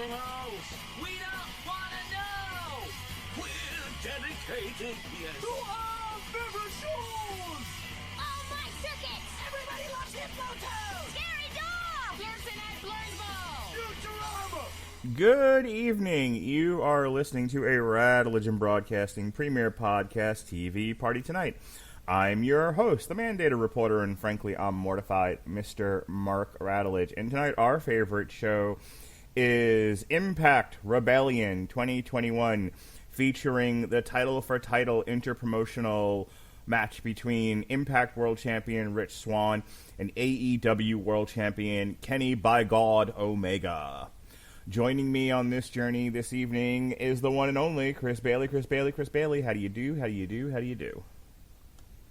anything else. We don't want to know. We're dedicated, yes. To our favorite shows. Oh, my circuits! Everybody loves Hypnotoad. Scary Dog! Pearson at Blurnsville! Futurama. Good evening. You are listening to a Radulich Broadcasting premiere podcast TV party tonight. I'm your host, the mandated reporter, and frankly, I'm mortified, Mr. Mark Radulich. And tonight, our favorite show is Impact Rebellion 2021, featuring the title-for-title interpromotional match between Impact World Champion Rich Swann and AEW World Champion Kenny by God Omega. Joining me on this journey this evening is the one and only Chris Bailey. Chris Bailey, how do you do?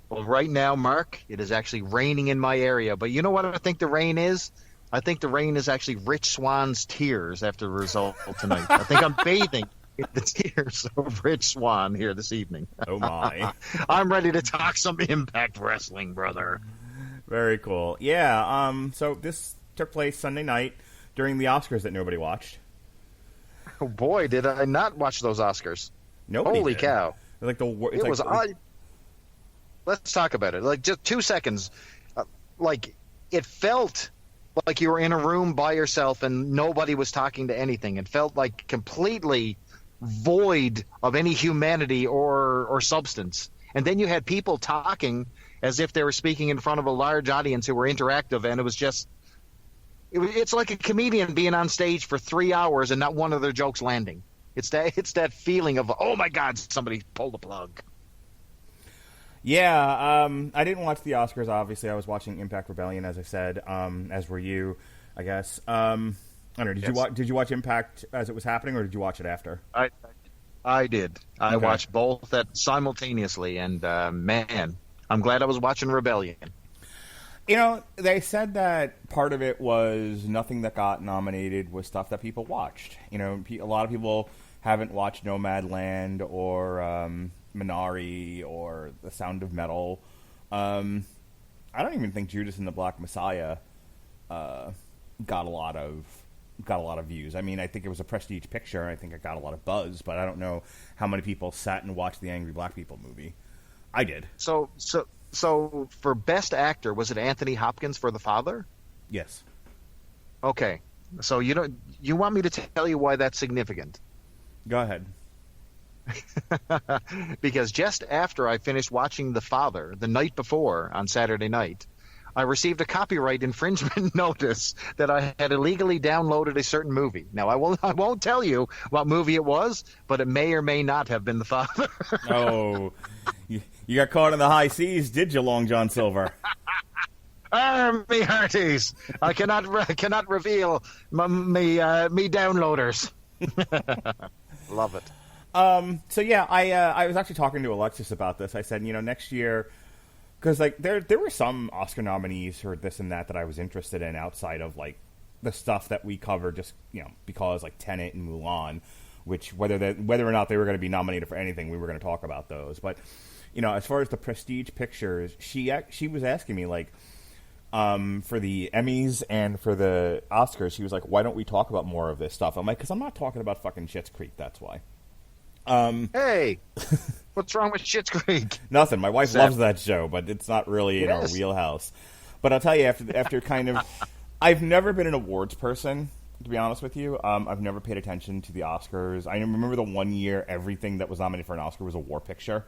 Well, right now, Mark, it is actually raining in my area. But you know what I think the rain is? I think the rain is actually Rich Swann's tears after the result tonight. I think I'm bathing in the tears of Rich Swann here this evening. Oh, my. I'm ready to talk some Impact Wrestling, brother. Very cool. Yeah, so this took place Sunday night during the Oscars that nobody watched. Oh, boy, did I not watch those Oscars. Nobody Holy did. cow. Like Let's talk about it. Like, just 2 seconds. It felt like you were in a room by yourself and nobody was talking to anything. It felt like completely void of any humanity or substance. And then you had people talking as if they were speaking in front of a large audience who were interactive, and it was just it's like a comedian being on stage for 3 hours and not one of their jokes landing. It's that feeling of, oh my God, somebody pulled the plug. Yeah, I didn't watch the Oscars, obviously. I was watching Impact Rebellion, as I said, as were you, I guess. I don't know, did you watch Impact as it was happening, or did you watch it after? I did. I watched both simultaneously, and man, I'm glad I was watching Rebellion. You know, they said that part of it was nothing that got nominated was stuff that people watched. You know, a lot of people haven't watched Nomadland or Minari or The Sound of Metal. I don't even think Judas and the Black Messiah got a lot of views. I mean, I think it was a prestige picture, and I think it got a lot of buzz, but I don't know how many people sat and watched the Angry Black People movie. I did. So for Best Actor, was it Anthony Hopkins for The Father? Yes. Okay. So you want me to tell you why that's significant? Go ahead. Because just after I finished watching The Father the night before on Saturday night, I received a copyright infringement notice that I had illegally downloaded a certain movie. Now, I won't tell you what movie it was, but it may or may not have been The Father. Oh, you got caught in the high seas, did you, Long John Silver? Me hearties. I cannot reveal me downloaders. Love it. So yeah, I was actually talking to Alexis about this. I said, next year, because like there were some Oscar nominees for this and that I was interested in outside of like the stuff that we covered, just because like Tenet and Mulan, which whether or not they were going to be nominated for anything, we were going to talk about those. But as far as the prestige pictures, she was asking me like, for the Emmys and for the Oscars, she was like, why don't we talk about more of this stuff? I'm like, because I'm not talking about fucking Schitt's Creek, that's why. Hey, what's wrong with Schitt's Creek? Nothing. My wife loves that show, but it's not really in our wheelhouse. But I'll tell you, after kind of, I've never been an awards person, to be honest with you. I've never paid attention to the Oscars. I remember the one year everything that was nominated for an Oscar was a war picture,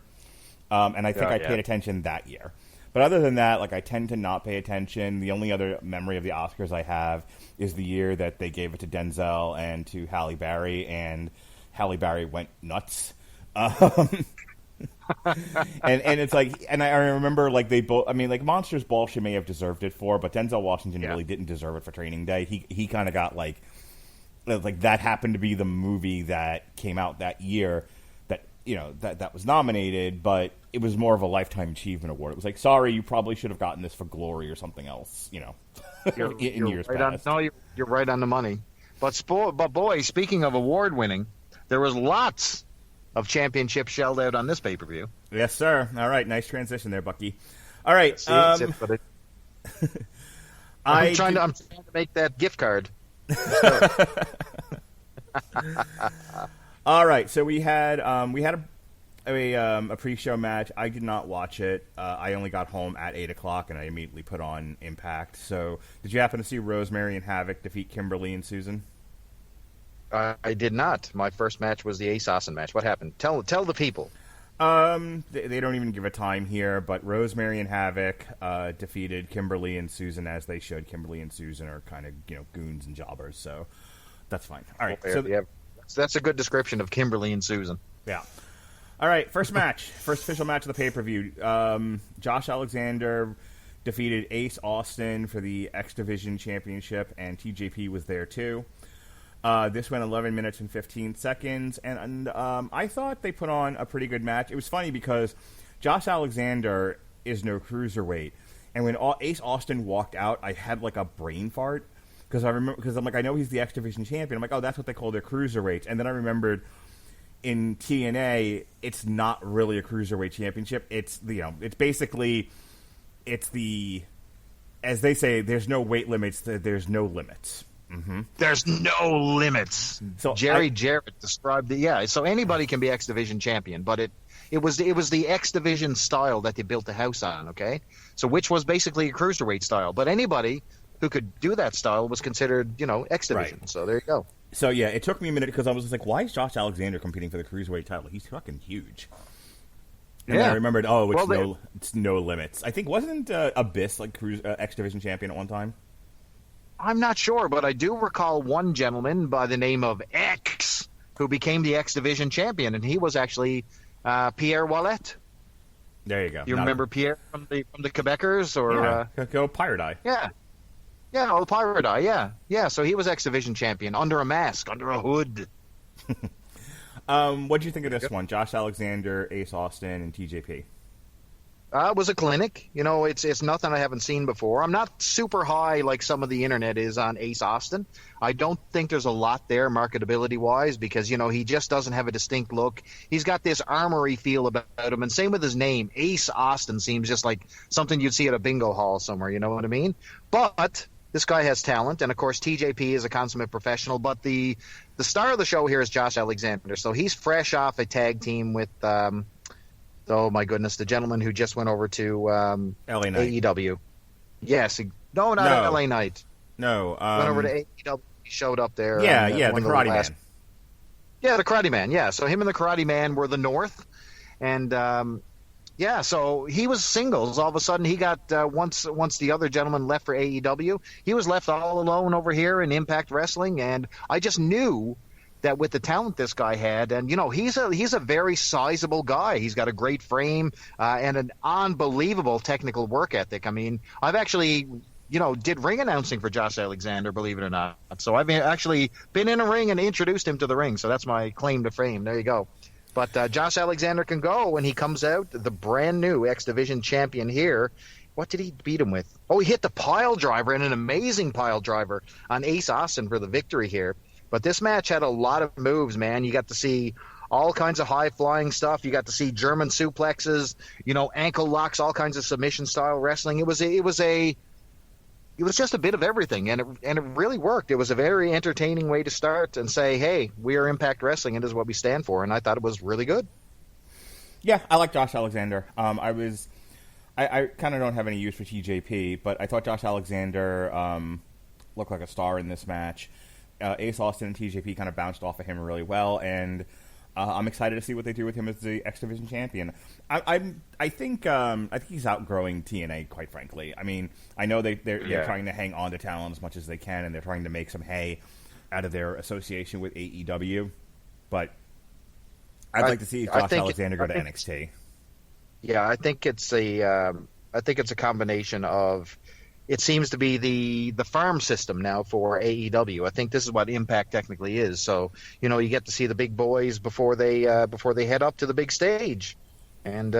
and I think I paid attention that year. But other than that, like I tend to not pay attention. The only other memory of the Oscars I have is the year that they gave it to Denzel and to Halle Berry, and Halle Berry went nuts. And it's like, and I remember like they both, I mean, like Monsters Ball she may have deserved it for, but Denzel Washington really didn't deserve it for Training Day. He kind of got like that happened to be the movie that came out that year that, that was nominated, but it was more of a Lifetime Achievement Award. It was like, sorry, you probably should have gotten this for Glory or something else, in years past. You're right on the money. But boy, speaking of award winning, there was lots of championships shelled out on this pay-per-view. Yes, sir. All right, nice transition there, Bucky. All right. I'm trying to make that gift card. All right, so we had a pre-show match. I did not watch it. I only got home at 8:00, and I immediately put on Impact. So, did you happen to see Rosemary and Havoc defeat Kimberly and Susan? I did not. My first match was the Ace Austin match. What happened? Tell the people. They don't even give a time here, but Rosemary and Havoc defeated Kimberly and Susan, as they should. Kimberly and Susan are kind of goons and jobbers, so that's fine. All right, so yeah, that's a good description of Kimberly and Susan. Yeah. All right, first match, first official match of the pay-per-view. Josh Alexander defeated Ace Austin for the X Division Championship, and TJP was there too. This went 11 minutes and 15 seconds, and I thought they put on a pretty good match. It was funny because Josh Alexander is no cruiserweight, and when Ace Austin walked out, I had like a brain fart because I'm like, I know he's the X Division champion. I'm like, oh, that's what they call their cruiserweights, and then I remembered in TNA, it's not really a cruiserweight championship. It's it's basically the, as they say, there's no weight limits. There's no limits. Mm-hmm. There's no limits. So Jerry Jarrett described so anybody can be X Division champion, but it was the X Division style that they built the house on, okay? So which was basically a cruiserweight style, but anybody who could do that style was considered, X Division. Right. So there you go. So yeah, it took me a minute because I was just like, why is Josh Alexander competing for the cruiserweight title? He's fucking huge. And then I remembered, it's no limits. I think wasn't Abyss like X Division champion at one time? I'm not sure, but I do recall one gentleman by the name of X who became the X Division champion, and he was actually Pierre Wallet. There you go. You remember Pierre from the Quebecers? Or go Pirate Eye. Yeah, Pirate Eye, yeah. So he was X Division champion under a mask, under a hood. What did you think of this one? Josh Alexander, Ace Austin, and TJP. It was a clinic. It's nothing I haven't seen before. I'm not super high like some of the internet is on Ace Austin. I don't think there's a lot there marketability-wise because, he just doesn't have a distinct look. He's got this armory feel about him, and same with his name. Ace Austin seems just like something you'd see at a bingo hall somewhere, you know what I mean? But this guy has talent, and, of course, TJP is a consummate professional, but the star of the show here is Josh Alexander. So he's fresh off a tag team with oh my goodness, the gentleman who just went over to LA Knight. AEW. Yes, not LA Knight. No, went over to AEW. He showed up there. The Karate Man. Yeah, the Karate Man. Yeah, so him and the Karate Man were the North, and so he was singles. All of a sudden, he got once the other gentleman left for AEW, he was left all alone over here in Impact Wrestling, and I just knew that with the talent this guy had, and he's a very sizable guy. He's got a great frame and an unbelievable technical work ethic. I mean, I've actually did ring announcing for Josh Alexander, believe it or not. So I've actually been in a ring and introduced him to the ring. So that's my claim to fame. There you go. But Josh Alexander can go when he comes out, the brand new X Division champion here. What did he beat him with? Oh, he hit the pile driver, and an amazing pile driver on Ace Austin for the victory here. But this match had a lot of moves, man. You got to see all kinds of high-flying stuff. You got to see German suplexes, ankle locks, all kinds of submission-style wrestling. It was just a bit of everything, and it really worked. It was a very entertaining way to start and say, hey, we are Impact Wrestling, and this is what we stand for, and I thought it was really good. Yeah, I like Josh Alexander. I kind of don't have any use for TJP, but I thought Josh Alexander looked like a star in this match. Ace Austin and TJP kind of bounced off of him really well, and I'm excited to see what they do with him as the X Division champion. I think he's outgrowing TNA, quite frankly. I mean, I know they're trying to hang on to talent as much as they can, and they're trying to make some hay out of their association with AEW. But I'd like to see Josh Alexander go to NXT. Yeah, I think it's a combination of. It seems to be the farm system now for AEW. I think this is what Impact technically is. So, you get to see the big boys before they head up to the big stage. And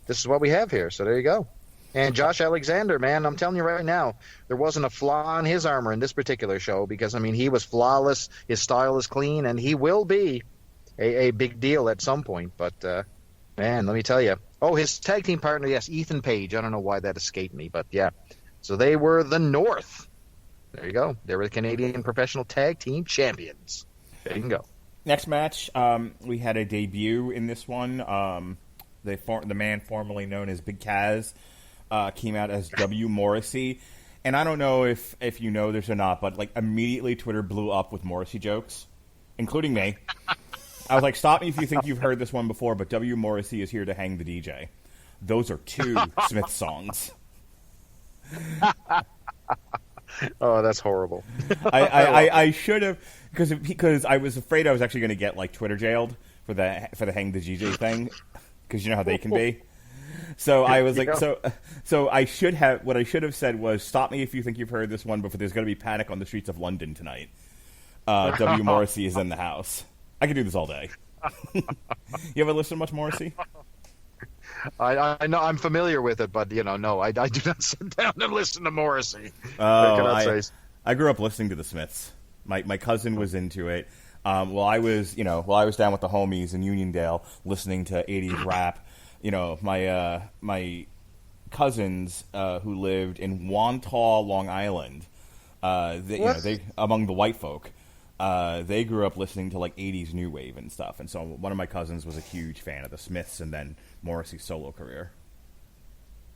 this is what we have here. So there you go. And Josh Alexander, man, I'm telling you right now, there wasn't a flaw in his armor in this particular show because, I mean, he was flawless. His style is clean, and he will be a big deal at some point. But, man, let me tell you. Oh, his tag team partner, yes, Ethan Page. I don't know why that escaped me, but, yeah. So they were the North. There you go. They were the Canadian Professional Tag Team Champions. Bingo. Next match, we had a debut in this one. The man formerly known as Big Kaz came out as W. Morrissey. And I don't know if you know this or not, but like immediately Twitter blew up with Morrissey jokes, including me. I was like, stop me if you think you've heard this one before, but W. Morrissey is here to hang the DJ. Those are two Smith songs. Oh, that's horrible. I should have, because I was afraid I was actually going to get like Twitter jailed for the hang the DJ thing, because you know how they can be. So I was like, so I should have, what I should have said was, stop me if you think you've heard this one before. There's going to be panic on the streets of London tonight. W. Morrissey is in the house. I could do this all day. You ever listen to much Morrissey? I know I'm familiar with it, but no, I do not sit down and listen to Morrissey. I grew up listening to the Smiths. My cousin was into it. While I was down with the homies in Uniondale listening to 80s rap. My cousins who lived in Wantagh, Long Island, they among the white folk, they grew up listening to like 80s new wave and stuff. And so one of my cousins was a huge fan of the Smiths and then Morrissey's solo career.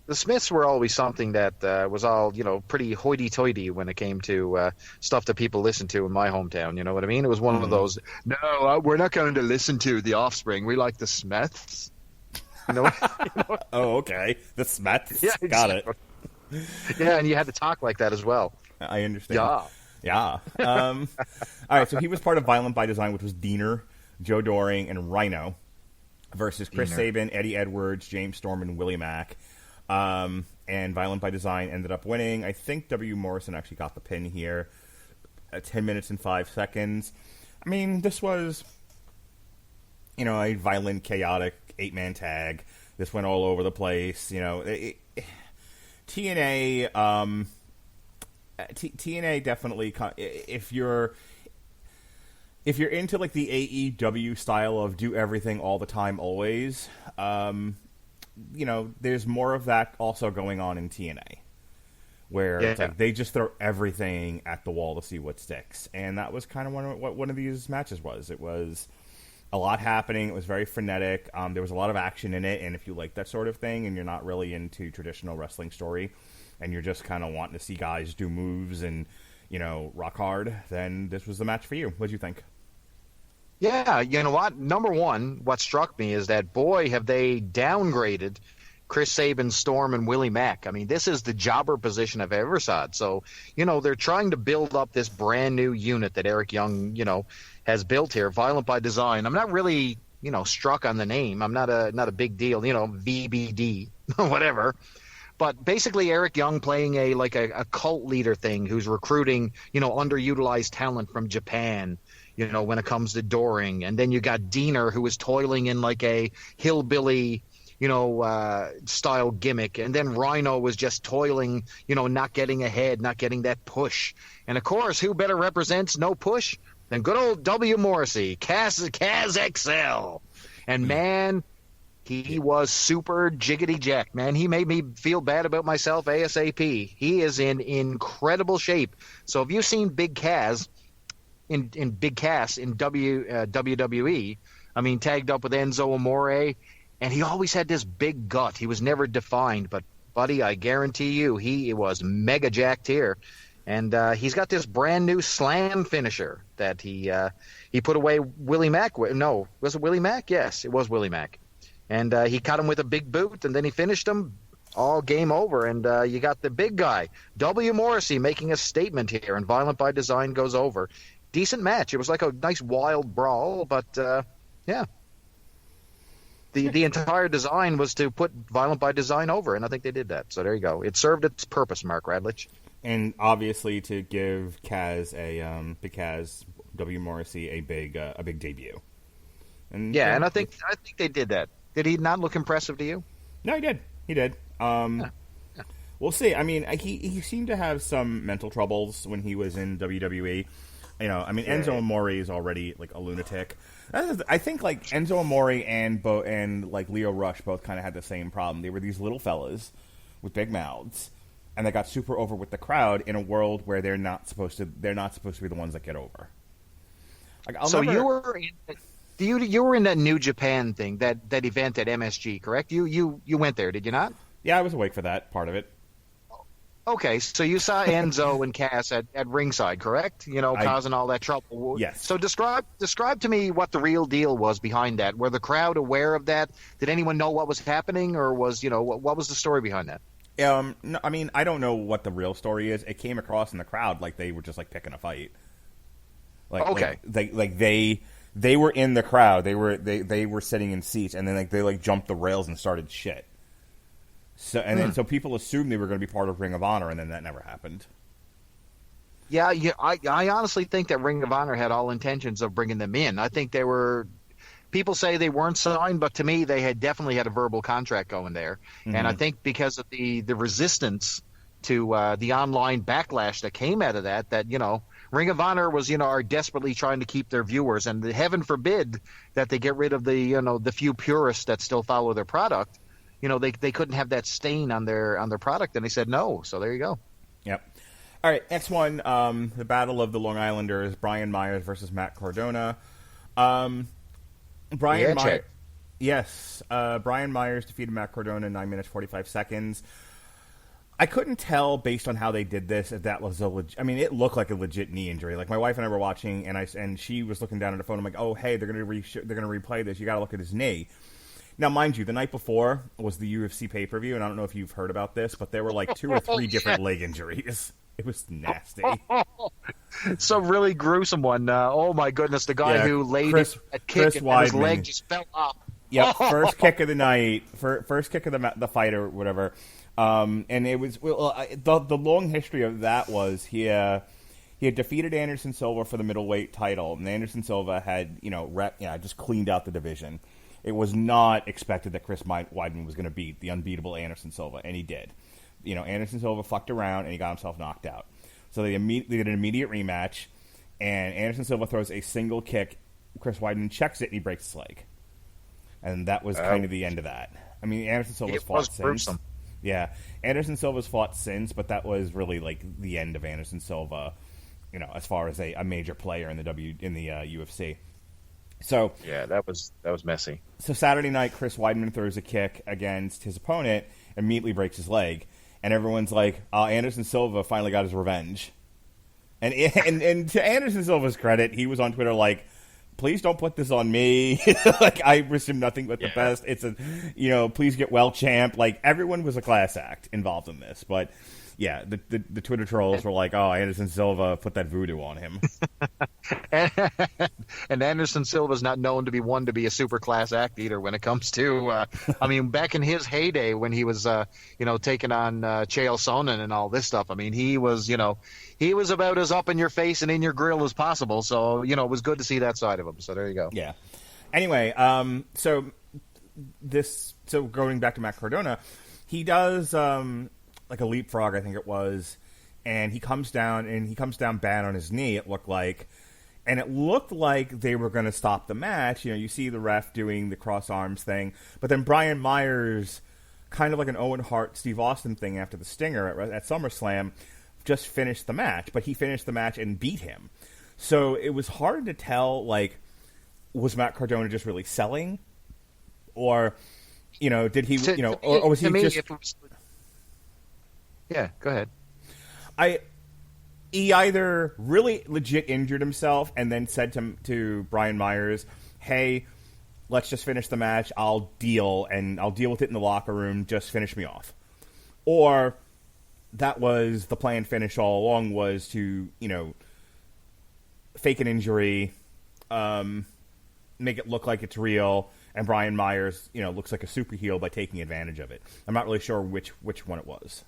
The Smiths were always something that was all, pretty hoity-toity when it came to stuff that people listened to in my hometown. You know what I mean? It was one of those, no, we're not going to listen to The Offspring. We like the Smiths. Oh, okay. The Smiths. Yeah, Got it. Yeah, and you had to talk like that as well. I understand. Yeah. All right, so he was part of Violent by Design, which was Diener, Joe Doring, and Rhino, versus Chris Sabin, Eddie Edwards, James Storm, and Willie Mack. And Violent by Design ended up winning. I think W. Morrison actually got the pin here at 10 minutes and 5 seconds. I mean, this was, a violent, chaotic 8-man tag. This went all over the place. TNA, TNA definitely, if you're into like the AEW style of do everything all the time, always, there's more of that also going on in TNA, where it's like they just throw everything at the wall to see what sticks, and that was kind of what one of these matches was. It was a lot happening. It was very frenetic. There was a lot of action in it, and if you like that sort of thing, and you're not really into traditional wrestling story, and you're just kind of wanting to see guys do moves and rock hard, then this was the match for you. What did you think? Yeah, you know what? Number one, what struck me is that, boy, have they downgraded Chris Sabin, Storm, and Willie Mack. I mean, this is the jobber position I've ever saw. So, they're trying to build up this brand new unit that Eric Young, has built here, Violent by Design. I'm not really, struck on the name. I'm not a big deal, VBD, whatever. But basically, Eric Young playing a cult leader thing who's recruiting, underutilized talent from Japan, when it comes to Doring. And then you got Diener, who is toiling in like a hillbilly, style gimmick. And then Rhino was just toiling, not getting ahead, not getting that push. And of course, who better represents no push than good old W. Morrissey, Kaz XL. And man, he was super jiggity jack, man. He made me feel bad about myself ASAP. He is in incredible shape. So if you've seen Big Kaz in WWE, I mean, tagged up with Enzo Amore, and he always had this big gut. He was never defined, but buddy, I guarantee you, he was mega jacked here. And he's got this brand new slam finisher that he put away Willie Mack with. No, was it Willie Mack? Yes, it was Willie Mack. And he caught him with a big boot, and then he finished him. All game over, and you got the big guy, W. Morrissey, making a statement here, and Violent by Design goes over. Decent match. It was like a nice wild brawl, but yeah. The entire design was to put Violent by Design over, and I think they did that. So there you go. It served its purpose, Mark Radulich. And obviously to give Kaz Big Kaz, W. Morrissey a big debut. And yeah, and I think they did that. Did he not look impressive to you? No, he did. He did. We'll see. I mean, he seemed to have some mental troubles when he was in WWE. Enzo Amore is already like a lunatic. I think like Enzo Amore and like Leo Rush both kind of had the same problem. They were these little fellas with big mouths, and they got super over with the crowd in a world where they're not supposed to be the ones that get over. Like, you were you were in that New Japan thing, that event at MSG, correct? You went there, did you not? Yeah, I was awake for that part of it. Okay, so you saw Enzo and Cass at ringside, correct? Causing all that trouble. Yes. So describe to me what the real deal was behind that. Were the crowd aware of that? Did anyone know what was happening, or was what was the story behind that? No, I mean, I don't know what the real story is. It came across in the crowd like they were just like picking a fight. Okay. They were in the crowd. They were sitting in seats, and then they jumped the rails and started shit. So then people assumed they were going to be part of Ring of Honor, and then that never happened. Yeah, I honestly think that Ring of Honor had all intentions of bringing them in. I think they were. People say they weren't signed, but to me, they had definitely had a verbal contract going there. Mm-hmm. And I think because of the resistance to the online backlash that came out of that Ring of Honor was are desperately trying to keep their viewers, and heaven forbid that they get rid of the few purists that still follow their product. They couldn't have that stain on their product, and they said no. So there you go. Yep. All right, next one, the Battle of the Long Islanders, Brian Myers versus Matt Cardona. Brian Myers defeated Matt Cardona in 9 minutes 45 seconds. I couldn't tell based on how they did this if that was it looked like a legit knee injury. Like, my wife and I were watching, and she was looking down at her phone. I'm like, oh hey, they're gonna replay this. You got to look at his knee. Now, mind you, the night before was the UFC pay-per-view, and I don't know if you've heard about this, but there were like 2 or 3 different leg injuries. It was nasty. So really gruesome one. Oh my goodness, the guy who laid a kick and his leg just fell off. Yeah, first kick of the night, first kick of the fight or whatever. And it was the long history of that was he had defeated Anderson Silva for the middleweight title, and Anderson Silva had just cleaned out the division. It was not expected that Chris Weidman was going to beat the unbeatable Anderson Silva, and he did. Anderson Silva fucked around, and he got himself knocked out. So they did an immediate rematch, and Anderson Silva throws a single kick. Chris Weidman checks it, and he breaks his leg. And that was kind of the end of that. I mean, Anderson Silva's fought since. Gruesome. Yeah, Anderson Silva's fought since, but that was really like the end of Anderson Silva, as far as a major player in the UFC. So yeah, that was messy. So Saturday night, Chris Weidman throws a kick against his opponent, immediately breaks his leg, and everyone's like, Anderson Silva finally got his revenge. And to Anderson Silva's credit, he was on Twitter like, please don't put this on me. Like, I wish him nothing but the best. It's please get well, champ. Like, everyone was a class act involved in this, but. Yeah, the Twitter trolls were like, "Oh, Anderson Silva put that voodoo on him." And Anderson Silva's not known to be a super class act either when it comes to. Back in his heyday when he was, taking on Chael Sonnen and all this stuff. He was about as up in your face and in your grill as possible. So it was good to see that side of him. So there you go. Yeah. Anyway, so going back to Matt Cardona, he does. Like a leapfrog, I think it was, and he comes down bad on his knee, it looked like, and it looked like they were going to stop the match. You see the ref doing the cross arms thing, but then Brian Myers, kind of like an Owen Hart, Steve Austin thing after the Stinger at SummerSlam, just finished the match, but he finished the match and beat him. So it was hard to tell, like, was Matt Cardona just really selling? Or, did he, or was he just... Yeah, go ahead. He either really legit injured himself and then said to Brian Myers, "Hey, let's just finish the match. I'll deal with it in the locker room. Just finish me off." Or that was the planned finish all along, was to fake an injury, make it look like it's real, and Brian Myers looks like a super heel by taking advantage of it. I'm not really sure which one it was.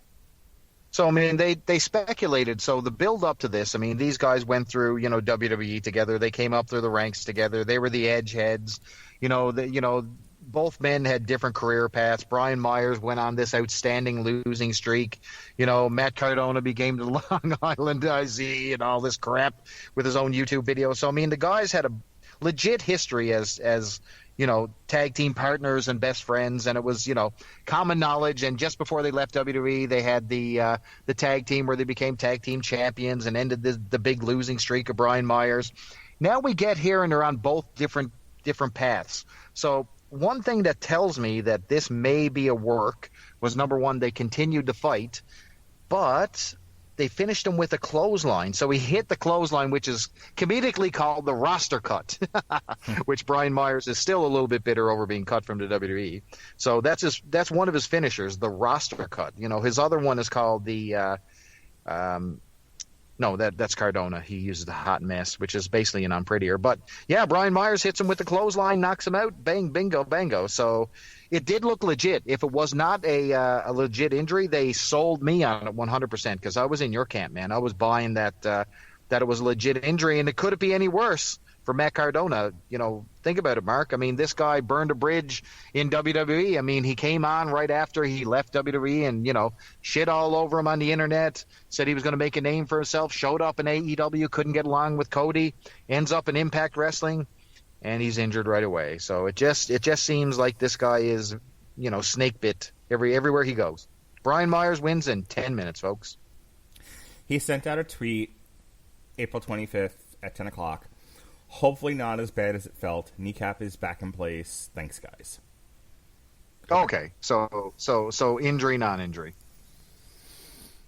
So, they speculated. So the build up to this, these guys went through, WWE together. They came up through the ranks together. They were the edge heads. Both men had different career paths. Brian Myers went on this outstanding losing streak. Matt Cardona became the Long Island IZ and all this crap with his own YouTube video. So, the guys had a legit history as tag team partners and best friends, and it was, common knowledge. And just before they left WWE, they had the tag team where they became tag team champions and ended the big losing streak of Brian Myers. Now we get here and they're on both different paths. So one thing that tells me that this may be a work was, number one, they continued to fight, but they finished him with a clothesline. So he hit the clothesline, which is comedically called the roster cut, which Brian Myers is still a little bit bitter over being cut from the WWE. So that's one of his finishers, the roster cut. You know, his other one is called the no, that's Cardona. He uses the hot mess, which is basically an unprettier. But yeah, Brian Myers hits him with the clothesline, knocks him out, bang, bingo, bango. So it did look legit. If it was not a legit injury, they sold me on it 100% because I was in your camp, man. I was buying that it was a legit injury, and it couldn't be any worse for Matt Cardona. You know, think about it, Mark. I mean, this guy burned a bridge in WWE. I mean, he came on right after he left WWE and, you know, shit all over him on the internet, said he was going to make a name for himself, showed up in AEW, couldn't get along with Cody, ends up in Impact Wrestling, and he's injured right away. So it just seems like this guy is, you know, snake bit everywhere he goes. Brian Myers wins in 10 minutes, folks. He sent out a tweet April 25th at 10 o'clock. Hopefully not as bad as it felt. Kneecap is back in place. Thanks, guys. Okay, so injury, non-injury.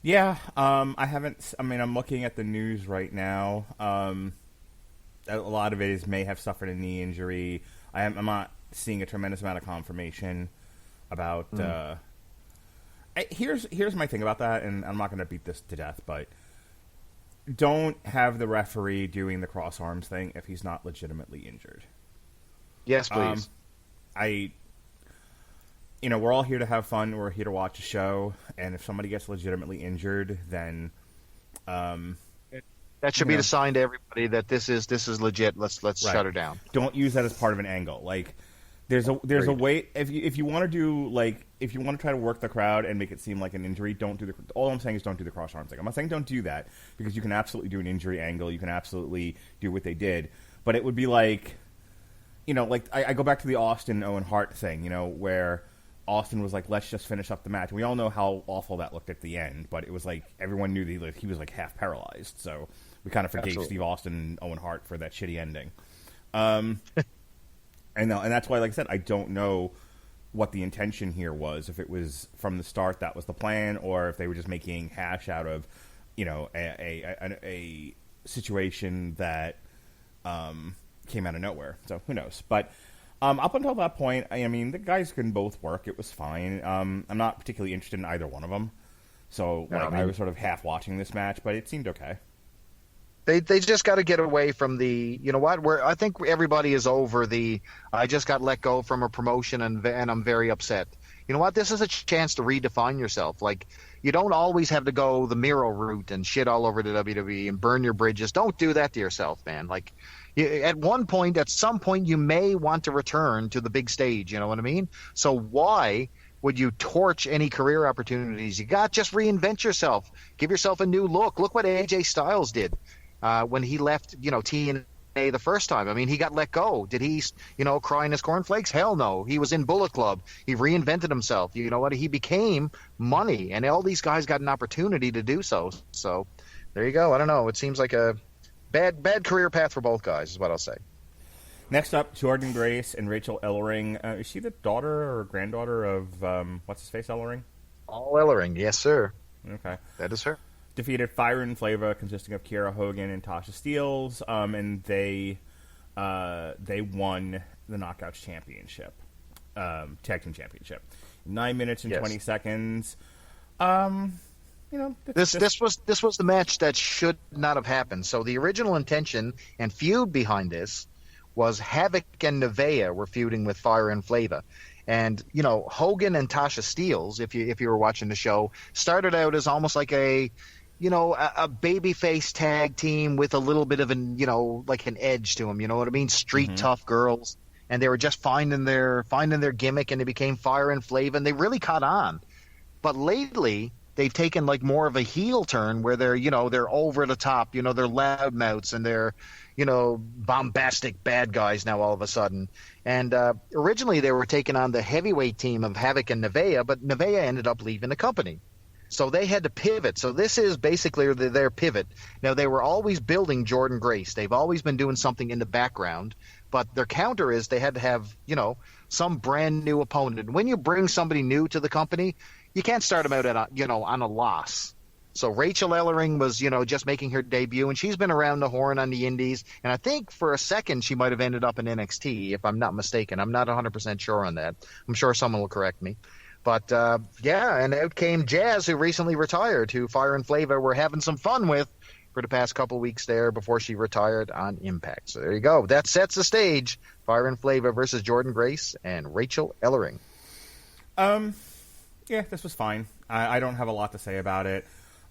Yeah, I haven't. I mean, I'm looking at the news right now. A lot of it is may have suffered a knee injury. I'm not seeing a tremendous amount of confirmation about. Here's my thing about that, and I'm not going to beat this to death, but don't have the referee doing the cross arms thing if he's not legitimately injured. Yes, please. We're all here to have fun. We're here to watch a show, and if somebody gets legitimately injured, then that should be the sign to everybody that this is legit. Let's shut her down. Don't use that as part of an angle. Like there's a way if you want to do if you want to try to work the crowd and make it seem like an injury, don't do all I'm saying is don't do the cross arm thing. I'm not saying don't do that because you can absolutely do an injury angle. You can absolutely do what they did, but it would be like, I go back to the Austin Owen Hart thing, where Austin was like, let's just finish up the match. And we all know how awful that looked at the end, but it was like everyone knew that he was like half paralyzed, so we kind of forgave Steve Austin and Owen Hart for that shitty ending. And that's why, like I said, I don't know what the intention here was. If it was from the start that was the plan, or if they were just making hash out of, a situation that came out of nowhere. So who knows? But up until that point, I mean, the guys can both work. It was fine. I'm not particularly interested in either one of them. So I was sort of half watching this match, but it seemed okay. They just got to get away from the, where I think everybody is over the, I just got let go from a promotion and I'm very upset. You know what? This is a chance to redefine yourself. Like, you don't always have to go the Miro route and shit all over the WWE and burn your bridges. Don't do that to yourself, man. Like, at some point, you may want to return to the big stage. You know what I mean? So why would you torch any career opportunities you got? Just reinvent yourself. Give yourself a new look. Look what AJ Styles did. When he left, TNA the first time. I mean, he got let go. Did he, cry in his cornflakes? Hell no. He was in Bullet Club. He reinvented himself. You know what? He became money, and all these guys got an opportunity to do so. So there you go. I don't know. It seems like a bad career path for both guys is what I'll say. Next up, Jordan Grace and Rachel Ellering. Is she the daughter or granddaughter of, what's-his-face Ellering? All Ellering, yes, sir. Okay. That is her. Defeated Fire and Flava, consisting of Kiera Hogan and Tasha Steelz, and they won the Knockouts Championship, Tag Team Championship, 9 minutes and 20 seconds. This was the match that should not have happened. So the original intention and feud behind this was Havoc and Nevaeh were feuding with Fire and Flava. And, Hogan and Tasha Steelz, if you were watching the show, started out as almost like a babyface tag team with a little bit of an edge to them. You know what I mean? Street tough girls. And they were just finding their gimmick, and they became Fire and Flava, and they really caught on. But lately, they've taken like more of a heel turn where they're over the top, they're loudmouths and they're, bombastic bad guys now all of a sudden. And originally they were taking on the heavyweight team of Havoc and Nevaeh, but Nevaeh ended up leaving the company. So they had to pivot. So this is basically their pivot. Now, they were always building Jordan Grace. They've always been doing something in the background. But their counter is they had to have, some brand new opponent. And when you bring somebody new to the company, you can't start them out on a loss. So Rachel Ellering was, just making her debut, and she's been around the horn on the indies. And I think for a second she might have ended up in NXT, if I'm not mistaken. I'm not 100% sure on that. I'm sure someone will correct me. But, and out came Jazz, who recently retired, who Fire and Flava were having some fun with for the past couple weeks there before she retired on Impact. So there you go. That sets the stage. Fire and Flava versus Jordan Grace and Rachel Ellering. Yeah, this was fine. I don't have a lot to say about it.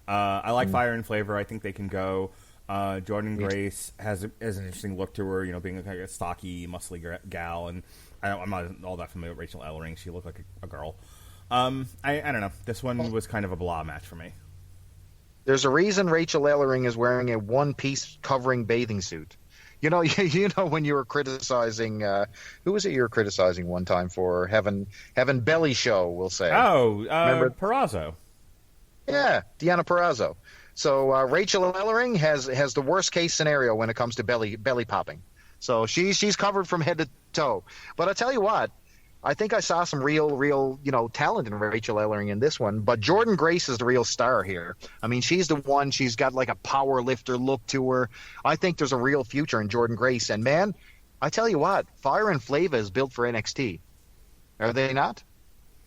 I like Fire and Flavor. I think they can go. Jordan Grace has an interesting look to her, being a stocky, muscly gal, and I'm not all that familiar with Rachel Ellering. She looked like a girl. I don't know. This one was kind of a blah match for me. There's a reason Rachel Ellering is wearing a one-piece covering bathing suit. You know when you were criticizing, who was it you were criticizing one time for having belly show? We'll say. Oh, remember Purrazzo? Yeah, Deanna Purrazzo. So Rachel Ellering has the worst case scenario when it comes to belly popping. So she's covered from head to toe. But I tell you what, I think I saw some real talent in Rachel Ellering in this one. But Jordan Grace is the real star here. I mean, she's the one. She's got like a power lifter look to her. I think there's a real future in Jordan Grace. And man, I tell you what, Fire and Flava is built for NXT. Are they not?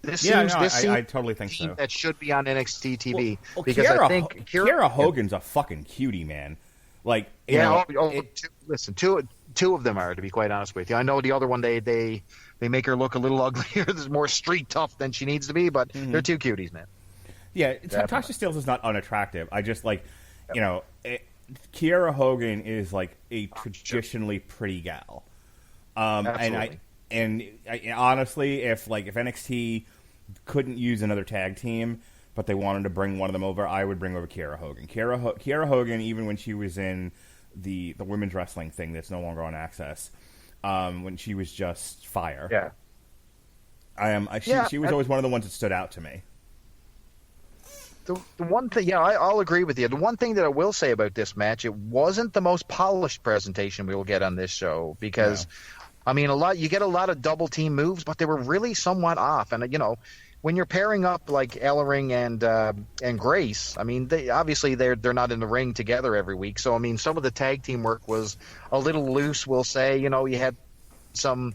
I totally think so. That should be on NXT TV because I think Kiera Hogan's a fucking cutie, man. Like, listen, two of them are, to be quite honest with you. I know the other one they make her look a little uglier. There's more street tough than she needs to be, but they're two cuties, man. Yeah, Tasha Steelz is not unattractive. I just Kiera Hogan is like a traditionally pretty gal. Absolutely. And honestly, if NXT couldn't use another tag team, but they wanted to bring one of them over, I would bring over Kiera Hogan. Kiera Hogan, even when she was in the women's wrestling thing that's no longer on Access, when she was just fire. Yeah. She was always one of the ones that stood out to me. The one thing, I'll agree with you. The one thing that I will say about this match, it wasn't the most polished presentation we will get on this show because. No. I mean, you get a lot of double team moves, but they were really somewhat off. And when you're pairing up like Ellering and Grace, I mean, they're not in the ring together every week. So I mean, some of the tag team work was a little loose. We'll say, you had some,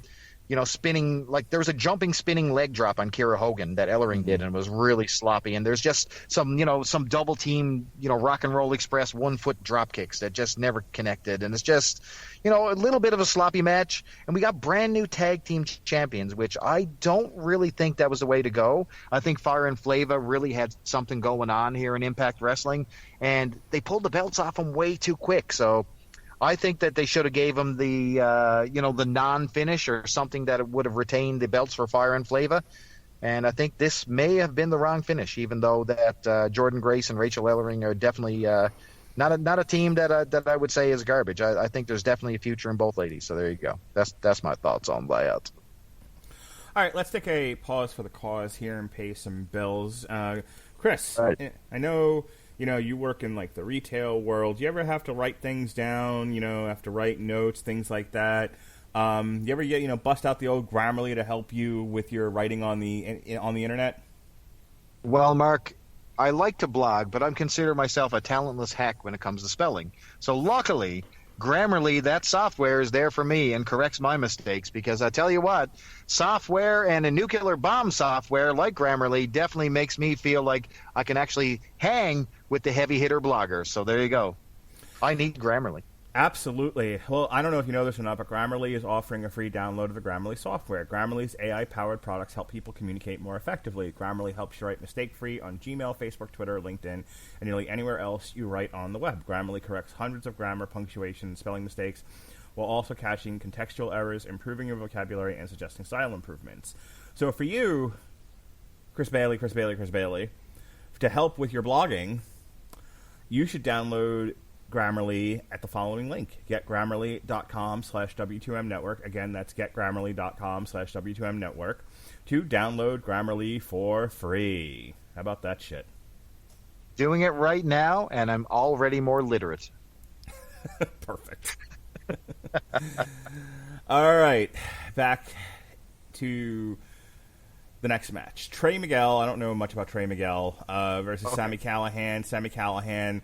spinning, like there was a jumping spinning leg drop on Kiera Hogan that Ellering did, and it was really sloppy. And there's just some double team, Rock and Roll Express 1 foot drop kicks that just never connected. And it's just, a little bit of a sloppy match. And we got brand new tag team champions, which I don't really think that was the way to go. I think Fire and Flava really had something going on here in Impact Wrestling, and they pulled the belts off them way too quick. So I think that they should have gave them the, the non-finish or something that would have retained the belts for Fire and Flava. And I think this may have been the wrong finish, even though that Jordan Grace and Rachel Ellering are definitely not a team that I would say is garbage. I think there's definitely a future in both ladies. So there you go. That's my thoughts on layouts. All right, let's take a pause for the cause here and pay some bills. Chris, right. I know. You work in like the retail world. Do you ever have to write things down? Have to write notes, things like that. You ever get bust out the old Grammarly to help you with your writing on the internet? Well, Mark, I like to blog, but I'm consider myself a talentless hack when it comes to spelling. So luckily, Grammarly, that software is there for me and corrects my mistakes because I tell you what, software and a nuclear bomb software like Grammarly definitely makes me feel like I can actually hang with the heavy hitter bloggers. So there you go. I need Grammarly. Absolutely. Well, I don't know if you know this or not, but Grammarly is offering a free download of the Grammarly software. Grammarly's AI-powered products help people communicate more effectively. Grammarly helps you write mistake-free on Gmail, Facebook, Twitter, LinkedIn, and nearly anywhere else you write on the web. Grammarly corrects hundreds of grammar, punctuation, and spelling mistakes, while also catching contextual errors, improving your vocabulary, and suggesting style improvements. So for you, Chris Bailey, to help with your blogging, you should download Grammarly at the following link: getgrammarly.com/W2M network. Again, that's getgrammarly.com/W2M network to download Grammarly for free. How about that shit? doing it right now, and I'm already more literate. Perfect. All right, back to the next match. Trey Miguel. I don't know much about Trey Miguel versus Sami Callihan. Sami Callihan.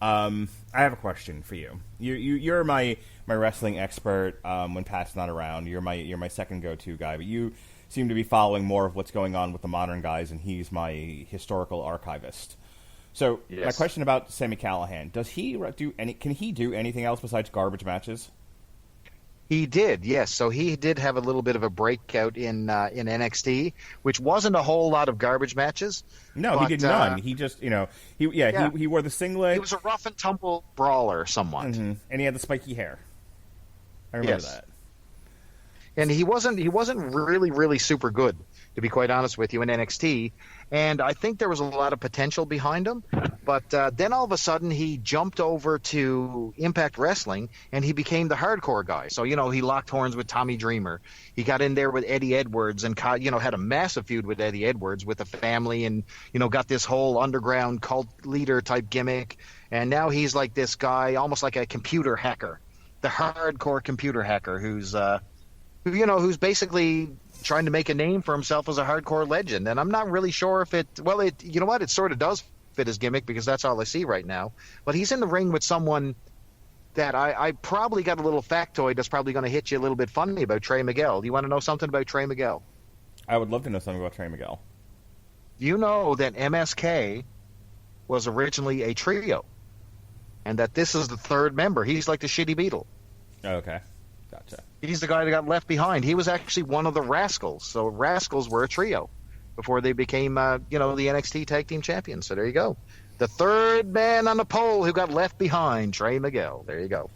I have a question for you. You're my wrestling expert when passing that around. You're my second go-to guy, but you seem to be following more of what's going on with the modern guys, and he's my historical archivist. So my question about Sami Callihan: Does he do any? Can he do anything else besides garbage matches? He did, yes. So he did have a little bit of a breakout in NXT, which wasn't a whole lot of garbage matches. No, he did none. He just, he wore the singlet. He was a rough and tumble brawler, somewhat, and he had the spiky hair. I remember that. And he wasn't really super good, to be quite honest with you, in NXT. And I think there was a lot of potential behind him. But then all of a sudden he jumped over to Impact Wrestling, and he became the hardcore guy. So, he locked horns with Tommy Dreamer. He got in there with Eddie Edwards and, had a massive feud with Eddie Edwards with the family and, got this whole underground cult leader type gimmick. And now he's like this guy, almost like a computer hacker, the hardcore computer hacker who's basically trying to make a name for himself as a hardcore legend. And I'm not really sure if it sort of does fit his gimmick because that's all I see right now. But he's in the ring with someone that I probably got a little factoid that's probably going to hit you a little bit funny about Trey Miguel. Do you want to know something about Trey Miguel? I would love to know something about Trey Miguel. You know that MSK was originally a trio and that this is the third member. He's like the Shitty Beetle. Okay. Gotcha. He's the guy that got left behind. He was actually one of the Rascals. So Rascals were a trio before they became, the NXT Tag Team Champions. So there you go. The third man on the pole who got left behind, Trey Miguel. There you go.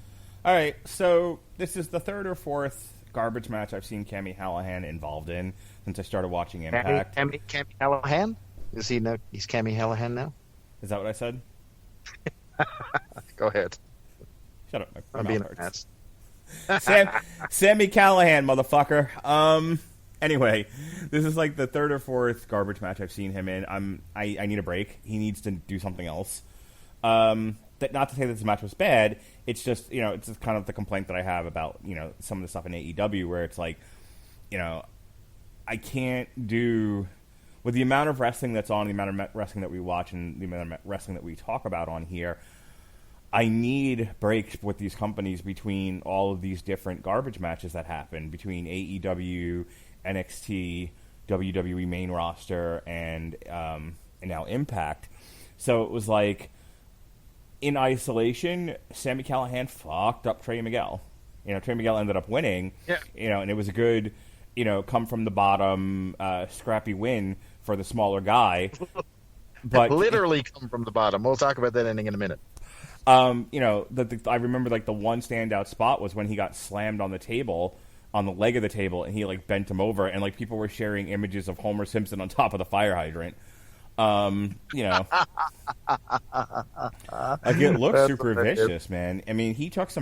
All right. So this is the third or fourth garbage match I've seen Sami Callihan involved in since I started watching Impact. Sami Callihan? He's Sami Callihan now? Is that what I said? Go ahead. Shut up. I'm being an ass. Sami Callihan, motherfucker. Anyway, this is like the third or fourth garbage match I've seen him in. I need a break. He needs to do something else. Not to say that this match was bad. It's just, it's just kind of the complaint that I have about, some of the stuff in AEW where it's like, I can't do, with the amount of wrestling that's on, the amount of wrestling that we watch, and the amount of wrestling that we talk about on here, I need breaks with these companies between all of these different garbage matches that happen between AEW, NXT, WWE main roster, and now Impact. So it was like, in isolation, Sami Callihan fucked up Trey Miguel. Trey Miguel ended up winning. Yeah. And it was a good, come from the bottom, scrappy win for the smaller guy. But literally come from the bottom. We'll talk about that ending in a minute. I remember like the one standout spot was when he got slammed on the table, on the leg of the table, and he like bent him over, and like people were sharing images of Homer Simpson on top of the fire hydrant. Like it looked super vicious, man. I mean, he took a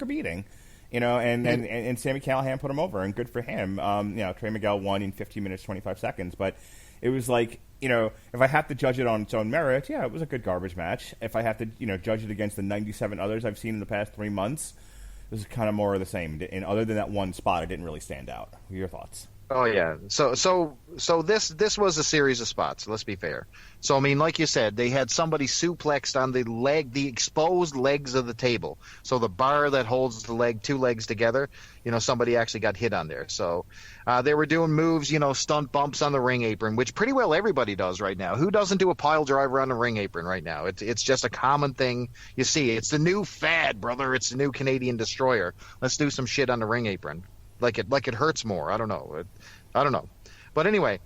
beating, and Sami Callihan put him over, and good for him. Trey Miguel won in 15 minutes 25 seconds, but it was like, if I have to judge it on its own merit, yeah, it was a good garbage match. If I have to, judge it against the 97 others I've seen in the past 3 months, this is kind of more of the same. And other than that one spot, it didn't really stand out. What are your thoughts? Oh yeah. So this was a series of spots. Let's be fair. So I mean, like you said, they had somebody suplexed on the exposed legs of the table. So the bar that holds the two legs together, somebody actually got hit on there. So they were doing moves, stunt bumps on the ring apron, which pretty well everybody does right now. Who doesn't do a pile driver on the ring apron right now? It's just a common thing you see. It's the new fad, brother. It's the new Canadian destroyer. Let's do some shit on the ring apron. Like it hurts more. I don't know. But anyway,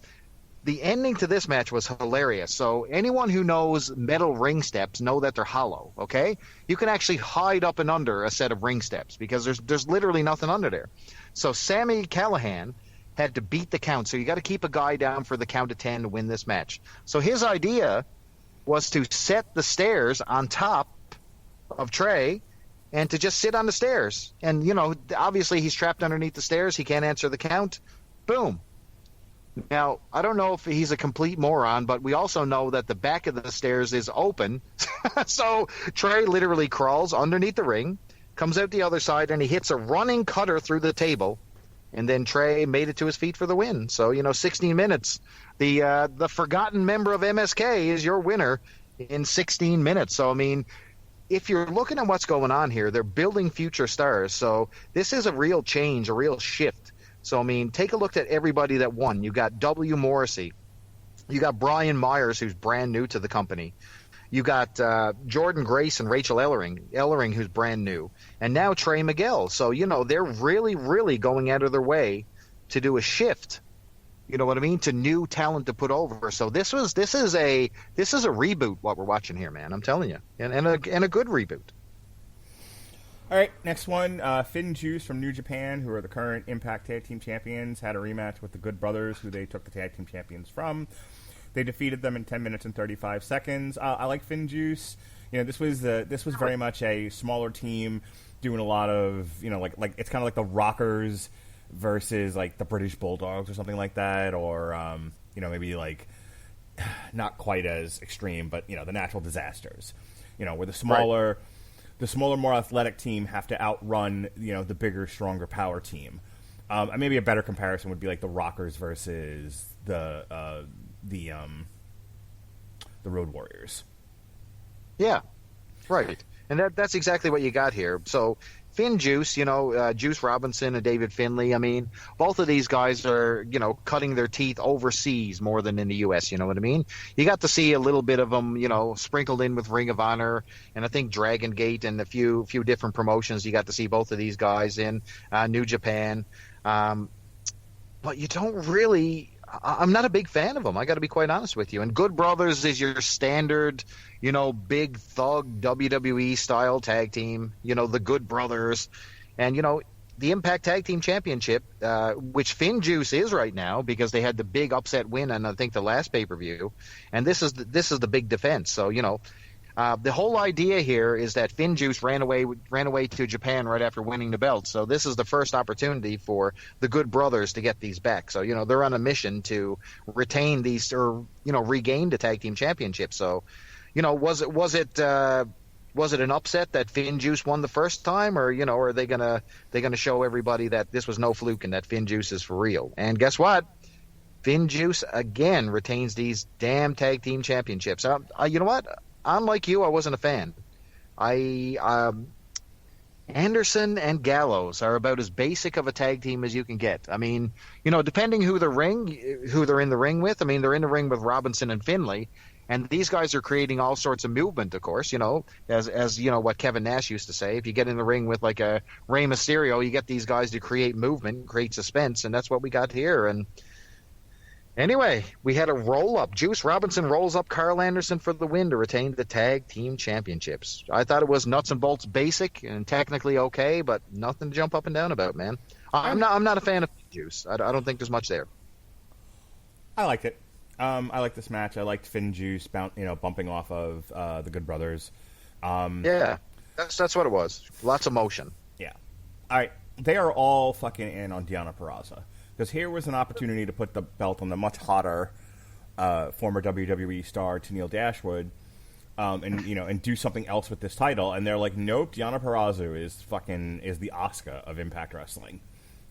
the ending to this match was hilarious. So anyone who knows metal ring steps know that they're hollow, okay? You can actually hide up and under a set of ring steps because there's literally nothing under there. So Sami Callihan had to beat the count. So you got to keep a guy down for the count of 10 to win this match. So his idea was to set the stairs on top of Trey and to just sit on the stairs. And, obviously he's trapped underneath the stairs. He can't answer the count. Boom. Now, I don't know if he's a complete moron, but we also know that the back of the stairs is open. So Trey literally crawls underneath the ring, comes out the other side, and he hits a running cutter through the table. And then Trey made it to his feet for the win. So, 16 minutes. The forgotten member of MSK is your winner in 16 minutes. So, I mean, if you're looking at what's going on here, they're building future stars. So this is a real change, a real shift. So, I mean, take a look at everybody that won. You got W. Morrissey. You got Brian Myers, who's brand new to the company. You got Jordan Grace and Rachel Ellering, who's brand new. And now Trey Miguel. So, they're really, really going out of their way to do a shift. You know what I mean? To new talent to put over. So this is a reboot, what we're watching here, man. I'm telling you. And a good reboot. All right, next one. Finn Juice from New Japan, who are the current Impact Tag Team Champions, had a rematch with the Good Brothers, who they took the Tag Team Champions from. They defeated them in 10 minutes and 35 seconds. I like Finn Juice. This was very much a smaller team doing a lot of, like it's kind of like the Rockers versus like the British Bulldogs or something like that, or maybe like not quite as extreme, but the Natural Disasters. Where the smaller. Right. The smaller, more athletic team have to outrun, the bigger, stronger power team. Maybe a better comparison would be like the Rockers versus the Road Warriors. Yeah, right. And that's exactly what you got here. So Finn Juice, Juice Robinson and David Finlay. I mean, both of these guys are, cutting their teeth overseas more than in the U.S., you know what I mean? You got to see a little bit of them, sprinkled in with Ring of Honor and I think Dragon Gate and a few different promotions. You got to see both of these guys in New Japan. But you don't really... I'm not a big fan of them. I got to be quite honest with you. And Good Brothers is your standard, big thug WWE style tag team. The Good Brothers, and the Impact Tag Team Championship, which Finn Juice is right now because they had the big upset win on I think the last pay-per-view, and this is the big defense. So the whole idea here is that Finn Juice ran away to Japan right after winning the belt. So this is the first opportunity for the Good Brothers to get these back. So they're on a mission to retain these or regain the tag team championship. So was it an upset that Finn Juice won the first time, or are they gonna show everybody that this was no fluke and that Finn Juice is for real? And guess what? Finn Juice again retains these damn tag team championships. You know what? Unlike you, I wasn't a fan. Anderson and Gallows are about as basic of a tag team as you can get. I mean, depending who they're in the ring with. I mean, they're in the ring with Robinson and Finlay, and these guys are creating all sorts of movement, of course. As what Kevin Nash used to say, if you get in the ring with like a Rey Mysterio, you get these guys to create movement, create suspense, and that's what we got here. And anyway, we had a roll-up. Juice Robinson rolls up Carl Anderson for the win to retain the tag team championships. I thought it was nuts and bolts basic and technically okay, but nothing to jump up and down about, man. I'm not a fan of Juice. I don't think there's much there. I liked it. I liked this match. I liked Finn Juice bumping off of the Good Brothers. Yeah, that's what it was. Lots of motion. Yeah. All right. They are all fucking in on Deonna Purrazzo. Because here was an opportunity to put the belt on the much hotter former WWE star Tenille Dashwood, and do something else with this title. And they're like, nope, Deonna Purrazzo is the Asuka of Impact Wrestling.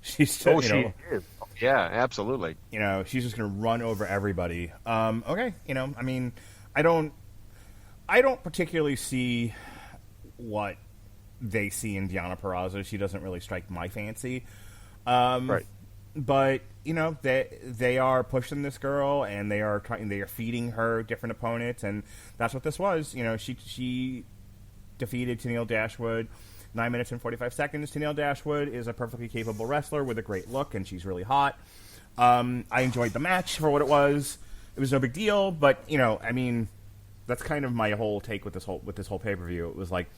She's still, she is. Yeah, absolutely. She's just going to run over everybody. Okay, I mean, I don't particularly see what they see in Deonna Purrazzo. She doesn't really strike my fancy. Right. But they are pushing this girl, and they are feeding her different opponents, and that's what this was. She defeated Tenille Dashwood 9 minutes and 45 seconds. Tenille Dashwood is a perfectly capable wrestler with a great look, and she's really hot. I enjoyed the match for what it was. It was no big deal, but I mean, that's kind of my whole take with this whole pay-per-view. It was like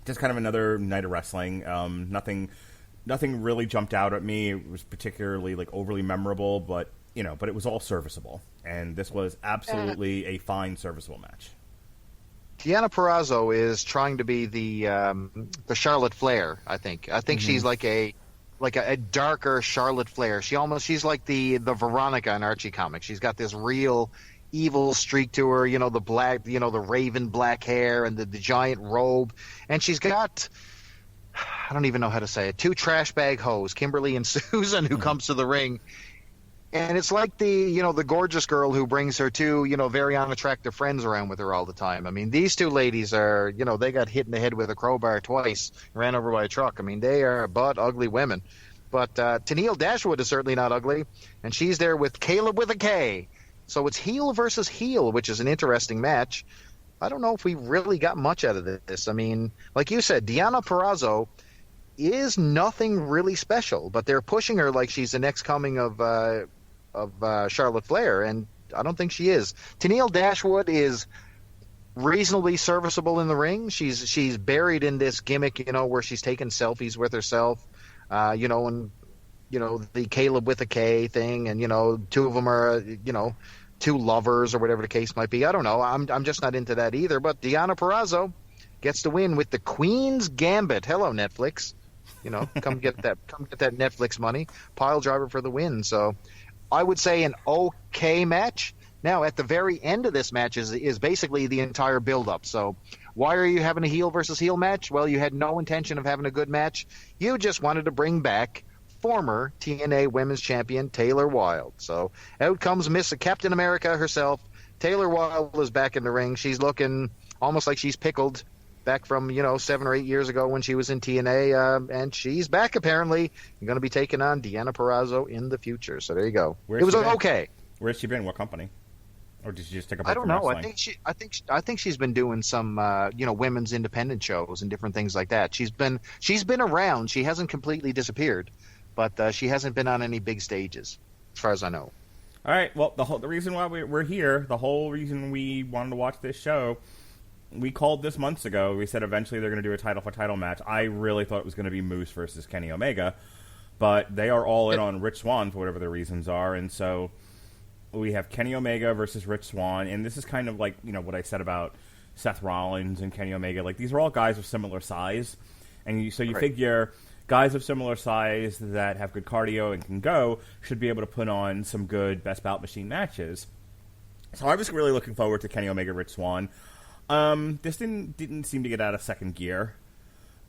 just kind of another night of wrestling. Nothing really jumped out at me. It was particularly like overly memorable, but it was all serviceable, and this was absolutely a fine, serviceable match. Deonna Purrazzo is trying to be the Charlotte Flair. I think she's like a like a darker Charlotte Flair. She's like the Veronica in Archie comics. She's got this real evil streak to her, the black, the raven black hair and the giant robe. And she's got, I don't even know how to say it, 2 trash bag hoes, Kimberly and Susan, who comes to the ring. And it's like the gorgeous girl who brings her 2, very unattractive friends around with her all the time. I mean, these 2 ladies are, they got hit in the head with a crowbar twice, ran over by a truck. I mean, they are butt ugly women. But Tennille Dashwood is certainly not ugly, and she's there with Caleb with a K. So it's heel versus heel, which is an interesting match. I don't know if we really got much out of this. I mean, like you said, Deonna Purrazzo is nothing really special, but they're pushing her like she's the next coming of Charlotte Flair, and I don't think she is. Tennille Dashwood is reasonably serviceable in the ring. She's buried in this gimmick, where she's taking selfies with herself, and the Caleb with a K thing, and 2 of them are 2 lovers or whatever the case might be. I don't know. I'm just not into that either. But Deonna Purrazzo gets the win with the Queen's Gambit. Hello, Netflix. Come get that Netflix money. Pile driver for the win. So I would say an okay match. Now, at the very end of this match is basically the entire build-up. So why are you having a heel versus heel match? Well, you had no intention of having a good match. You just wanted to bring back former TNA Women's Champion Taylor Wilde. So out comes Miss Captain America herself. Taylor Wilde is back in the ring. She's looking almost like she's pickled back from, 7 or 8 years ago when she was in TNA, and she's back apparently. You're going to be taking on Deonna Purrazzo in the future. So there you go. It was okay. Where's she been? What company? Or did she just take a break I don't from know. wrestling? I think she's been doing some women's independent shows and different things like that. She's been around. She hasn't completely disappeared, but she hasn't been on any big stages, as far as I know. All right. Well, the reason why we're here, the whole reason we wanted to watch this show, we called this months ago. We said eventually they're going to do a title for title match. I really thought it was going to be Moose versus Kenny Omega, but they are all in on Rich Swann for whatever the reasons are, and so we have Kenny Omega versus Rich Swann, and this is kind of like what I said about Seth Rollins and Kenny Omega. Like, these are all guys of similar size, and you figure guys of similar size that have good cardio and can go should be able to put on some good Best Bout Machine matches. So I was really looking forward to Kenny Omega Rich Swann. This didn't seem to get out of second gear.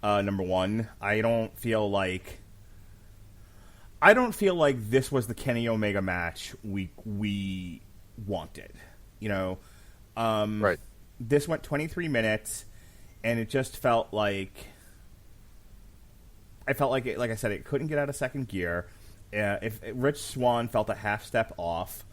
Number one, I don't feel like this was the Kenny Omega match we wanted. Right. This went 23 minutes, and it just felt like it. Like I said, it couldn't get out of second gear. If Rich Swann felt a half step off,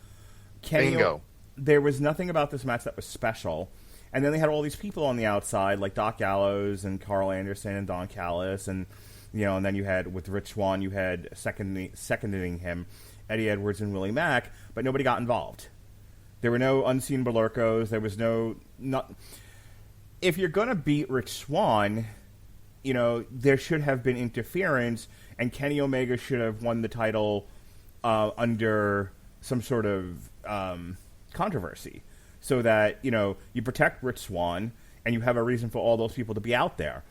Bingo. There was nothing about this match that was special. And then they had all these people on the outside, like Doc Gallows and Carl Anderson and Don Callis, and and then you had, with Rich Swann, you had seconding him, Eddie Edwards and Willie Mack, but nobody got involved. There were no unseen Bolorcos. There was not. If you're going to beat Rich Swann, there should have been interference, and Kenny Omega should have won the title under some sort of controversy, so that you protect Rich Swann and you have a reason for all those people to be out there.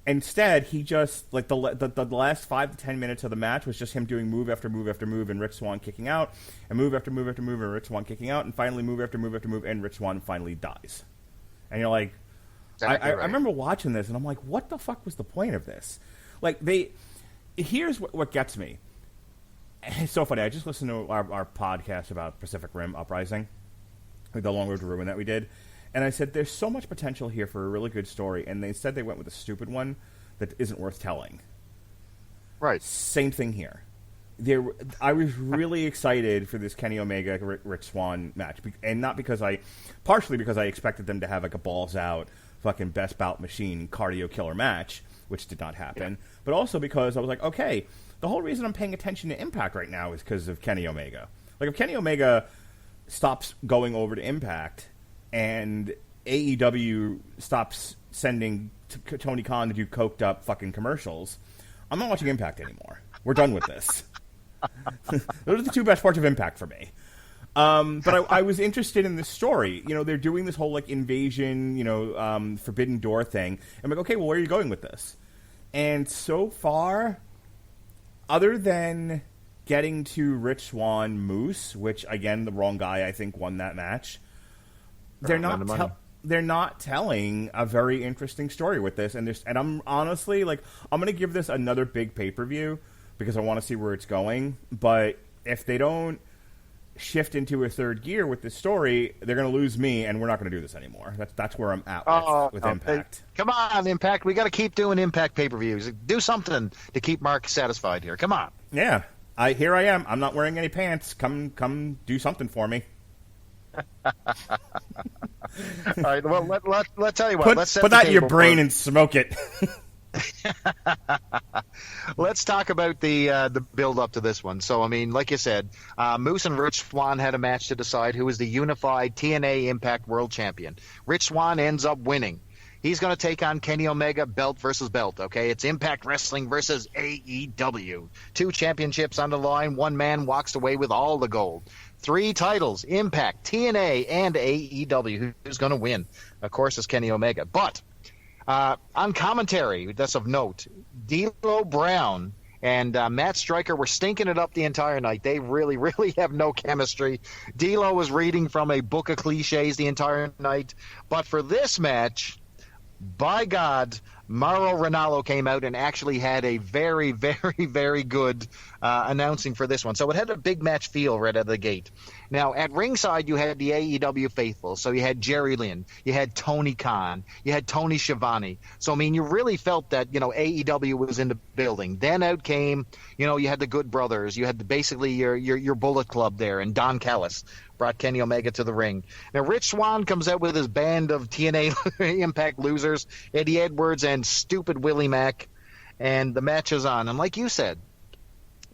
Instead, he just, like, the last 5 to 10 minutes of the match was just him doing move after move after move and Rich Swann kicking out, and move after move after move and Rich Swann kicking out, and finally move after move after move, and Rich Swann finally dies. And you're like, Exactly right. I remember watching this, and I'm like, what the fuck was the point of this? Like, here's what gets me. It's so funny. I just listened to our podcast about Pacific Rim Uprising, like the Long Road to Ruin that we did. And I said, there's so much potential here for a really good story, and they said they went with a stupid one that isn't worth telling. Right. Same thing here. I was really excited for this Kenny Omega Rich Swann match, and not partially because I expected them to have like a balls out fucking Best Bout Machine cardio killer match, which did not happen, but also because I was like, okay, the whole reason I'm paying attention to Impact right now is because of Kenny Omega. Like, if Kenny Omega stops going over to Impact and AEW stops sending Tony Khan to do coked up fucking commercials, I'm not watching Impact anymore. We're done with this. Those are the 2 best parts of Impact for me. But I was interested in this story. They're doing this whole, like, invasion, Forbidden Door thing. I'm like, okay, well, where are you going with this? And so far, other than getting to Rich Swann Moose, which again the wrong guy I think won that match. They're not telling a very interesting story with this, and I'm honestly I'm going to give this another big pay-per-view because I want to see where it's going. But if they don't shift into a third gear with this story, they're going to lose me, and we're not going to do this anymore. That's where I'm at with Impact. Come on, Impact. We got to keep doing Impact pay-per-views. Do something to keep Mark satisfied here. Come on. Yeah. Here I am. I'm not wearing any pants. Come do something for me. All right. Well, let's tell you what. Put that in your brain and smoke it. Let's talk about the build up to this one. So, I mean, like you said, Moose and Rich Swann had a match to decide who is the unified TNA Impact World Champion. Rich Swann ends up winning. He's going to take on Kenny Omega, belt versus belt, okay? It's Impact Wrestling versus AEW. 2 championships on the line. One man walks away with all the gold. 3 titles, Impact, TNA, and AEW. Who's going to win? Of course, it's Kenny Omega. But on commentary, that's of note, D'Lo Brown and Matt Stryker were stinking it up the entire night. They really, really have no chemistry. D'Lo was reading from a book of cliches the entire night. But for this match, by God, Mauro Ranallo came out and actually had a very, very, very good announcing for this one. So it had a big match feel right out of the gate. Now, at ringside, you had the AEW faithful. So you had Jerry Lynn, you had Tony Khan, you had Tony Schiavone. So, I mean, you really felt that, AEW was in the building. Then out came, you had the Good Brothers. You had basically your Bullet Club there, and Don Callis brought Kenny Omega to the ring. Now, Rich Swann comes out with his band of TNA Impact losers, Eddie Edwards and stupid Willie Mack, and the match is on. And like you said,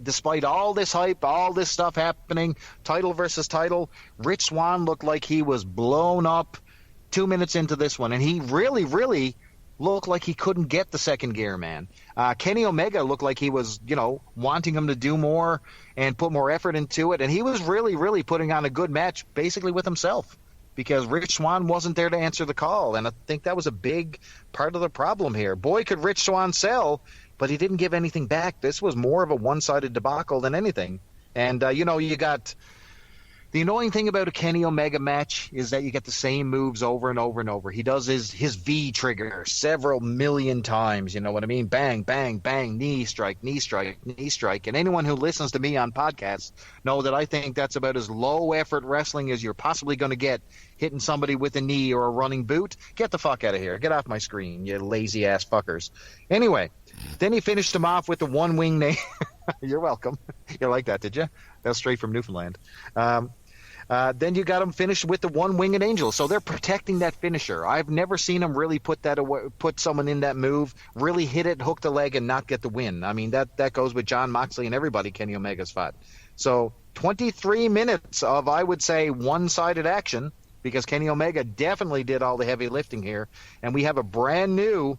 despite all this hype, all this stuff happening, title versus title, Rich Swann looked like he was blown up 2 minutes into this one, and he really, really looked like he couldn't get the second gear, man. Kenny Omega looked like he was, wanting him to do more and put more effort into it, and he was really, really putting on a good match basically with himself because Rich Swann wasn't there to answer the call, and I think that was a big part of the problem here. Boy, could Rich Swann sell, but he didn't give anything back. This was more of a one-sided debacle than anything. And, you got the annoying thing about a Kenny Omega match is that you get the same moves over and over and over. He does his V trigger several million times. You know what I mean? Bang, bang, bang, knee strike, knee strike, knee strike. And anyone who listens to me on podcasts know that I think that's about as low-effort wrestling as you're possibly going to get, hitting somebody with a knee or a running boot. Get the fuck out of here. Get off my screen, you lazy-ass fuckers. Anyway, then he finished him off with the one-wing name. You're welcome. You like that, did you? That's straight from Newfoundland. Then you got him finished with the one-winged angel. So they're protecting that finisher. I've never seen him really put someone in that move, really hit it, hook the leg, and not get the win. I mean, that goes with John Moxley and everybody Kenny Omega's fought. So 23 minutes of, I would say, one-sided action because Kenny Omega definitely did all the heavy lifting here. And we have a brand new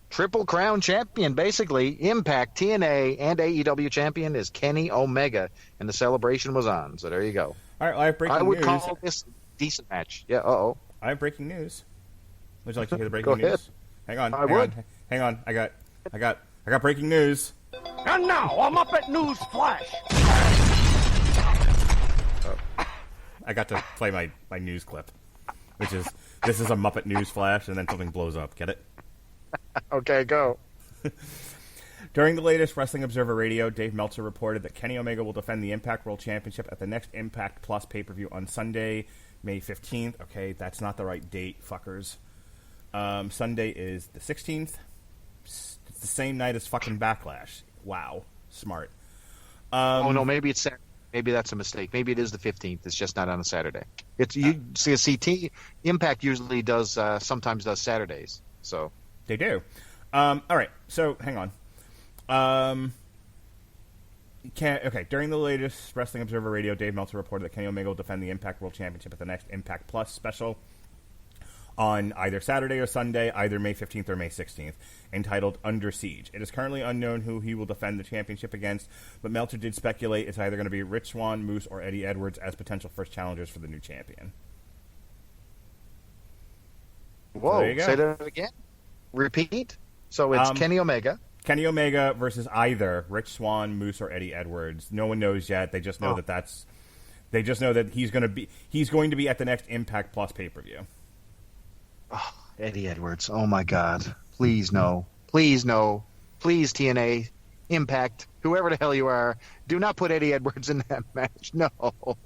Triple Crown champion, basically. Impact, TNA, and AEW champion is Kenny Omega, and the celebration was on. So there you go. All right, I have breaking news. I would call this a decent match. Yeah, I have breaking news. Would you like to hear the breaking Go news? ahead. Hang on. I got breaking news. And now, a Muppet News Flash. I got to play my news clip, which is, this is a Muppet News Flash, and then something blows up. Get it? Okay, go. During the latest Wrestling Observer Radio, Dave Meltzer reported that Kenny Omega will defend the Impact World Championship at the next Impact Plus pay-per-view on Sunday, May 15th. Okay, that's not the right date, fuckers. Sunday is the 16th. It's the same night as fucking Backlash. Wow. Smart. No, maybe it's Saturday. Maybe that's a mistake. Maybe it is the 15th. It's just not on a Saturday. You see a CT. Impact usually does sometimes does Saturdays. So they do. All right. So hang on. During the latest Wrestling Observer Radio, Dave Meltzer reported that Kenny Omega will defend the Impact World Championship at the next Impact Plus special on either Saturday or Sunday, either May 15th or May 16th, entitled Under Siege. It is currently unknown who he will defend the championship against, but Meltzer did speculate it's either going to be Rich Swann, Moose, or Eddie Edwards as potential first challengers for the new champion. Whoa, so there you go. Say that again. Repeat. So it's Kenny Omega. Kenny Omega versus either Rich Swann, Moose, or Eddie Edwards. No one knows yet. They just know They just know that he's going to be at the next Impact Plus pay-per-view. Oh, Eddie Edwards. Oh my God. Please no. Please no. Please TNA, Impact, whoever the hell you are, do not put Eddie Edwards in that match. No,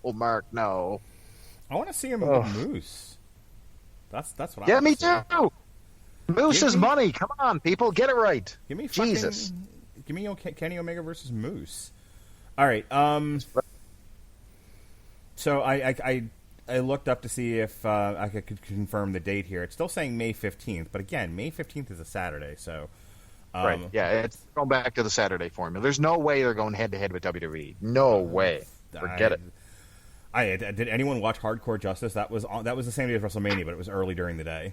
Mark, no. I want to see him with Moose. That's what I Yeah, want me to see. too. Moose is money. Come on, people, get it right. Give me Jesus. Give me Kenny Omega versus Moose. All right. So I looked up to see if I could confirm the date here. It's still saying May 15th, but again, May 15th is a Saturday, so... right, yeah, it's going back to the Saturday formula. There's no way they're going head-to-head with WWE. No way. Forget it. Did anyone watch Hardcore Justice? That was the same day as WrestleMania, but it was early during the day.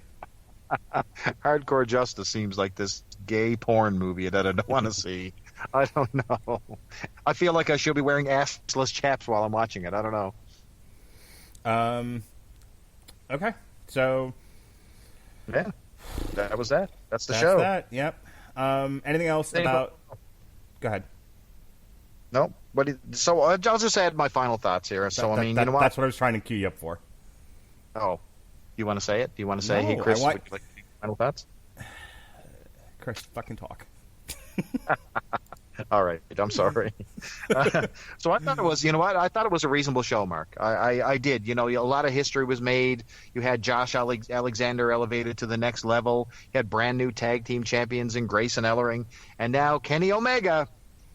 Hardcore Justice seems like this gay porn movie that I don't want to see. I don't know. I feel like I should be wearing assless chaps while I'm watching it. I don't know. Okay, so yeah, that was that. That's the that's show. That, yep. Anything else about? Go ahead. No, but so I'll just add my final thoughts here. So I mean, you know what? That's what I was trying to cue you up for. Oh, you want to say it? Do you want to say, No, hey, Chris, would you like final thoughts? Chris, fucking talk. All right, I'm sorry. So I thought it was, you know what? I thought it was a reasonable show, Mark. I did. You know, a lot of history was made. You had Josh Alexander elevated to the next level. You had brand new tag team champions in Grayson Ellering. And now Kenny Omega,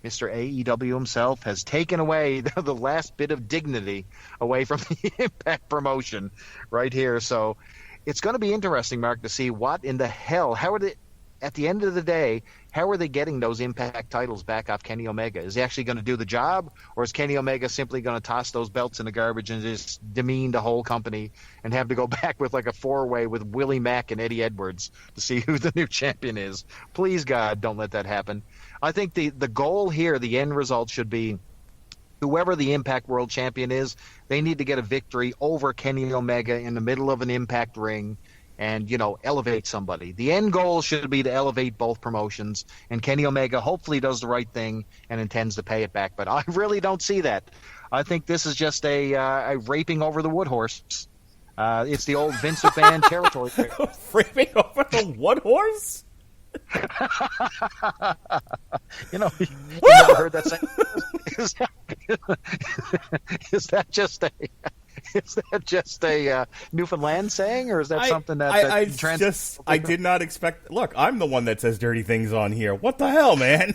Mr. AEW himself, has taken away the last bit of dignity away from the Impact promotion right here. So it's going to be interesting, Mark, to see what in the hell, how are they, at the end of the day, how are they getting those Impact titles back off Kenny Omega? Is he actually going to do the job, or is Kenny Omega simply going to toss those belts in the garbage and just demean the whole company and have to go back with like a four-way with Willie Mack and Eddie Edwards to see who the new champion is? Please, God, don't let that happen. I think the goal here, the end result should be whoever the Impact World Champion is, they need to get a victory over Kenny Omega in the middle of an Impact ring and, you know, elevate somebody. The end goal should be to elevate both promotions, and Kenny Omega hopefully does the right thing and intends to pay it back. But I really don't see that. I think this is just a raping over the wood horse. It's the old Vince McMahon territory. Raping over the wood horse? You know, you never heard that saying? Is that just a Newfoundland saying, or is that something that I did not expect. Look, I'm the one that says dirty things on here. What the hell, man?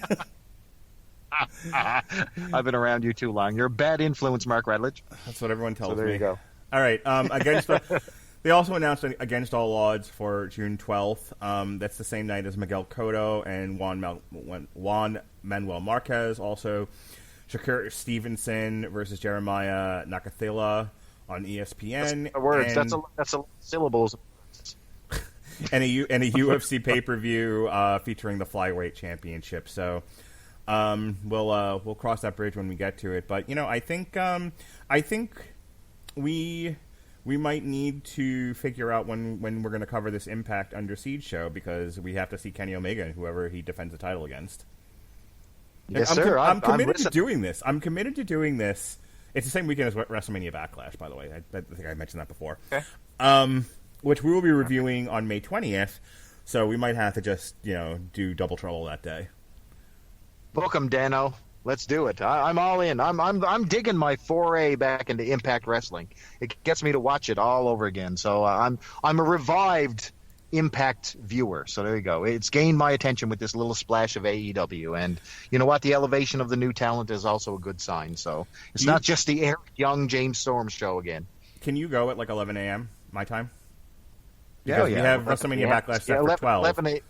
I've been around you too long. You're a bad influence, Mark Radulich. That's what everyone tells me. So there you go. All right. They also announced Against All Odds for June 12th. That's the same night as Miguel Cotto and Juan Manuel Marquez. Also, Shakur Stevenson versus Jeremiah Nakathila on ESPN. That's words. That's a syllables. and a UFC pay-per-view featuring the Flyweight Championship. So we'll cross that bridge when we get to it. But you know, I think we might need to figure out when we're going to cover this Impact Under Siege show, because we have to see Kenny Omega and whoever he defends the title against. Yes, sir. I'm committed to doing this. I'm committed to doing this. It's the same weekend as WrestleMania Backlash, by the way. I think I mentioned that before. Okay. Which we will be reviewing on May 20th, so we might have to just, you know, do double trouble that day. Book 'em, Dano. Let's do it. I'm all in. I'm digging my foray back into Impact Wrestling. It gets me to watch it all over again. So I'm a revived Impact viewer. So there you go. It's gained my attention with this little splash of AEW. And you know what? The elevation of the new talent is also a good sign. So it's not just the Eric Young, James Storm show again. Can you go at like 11 a.m. my time? Because we have WrestleMania Backlash set for 12. 11 a.m.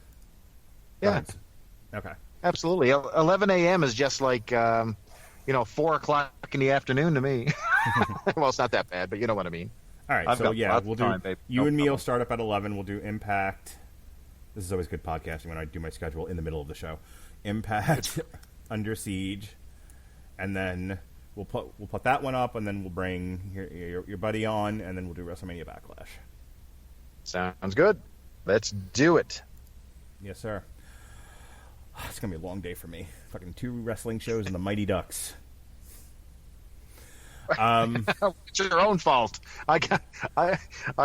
Yeah. Okay. Absolutely. 11 a.m. is just like, 4 o'clock in the afternoon to me. Well, it's not that bad, but you know what I mean. All right, we'll do. Time, you and me will start up at 11. We'll do Impact. This is always good podcasting when I do my schedule in the middle of the show. Impact, Under Siege, and then we'll put that one up, and then we'll bring your buddy on, and then we'll do WrestleMania Backlash. Sounds good. Let's do it. Yes, sir. It's going to be a long day for me. Fucking 2 wrestling shows and the Mighty Ducks. It's your own fault. I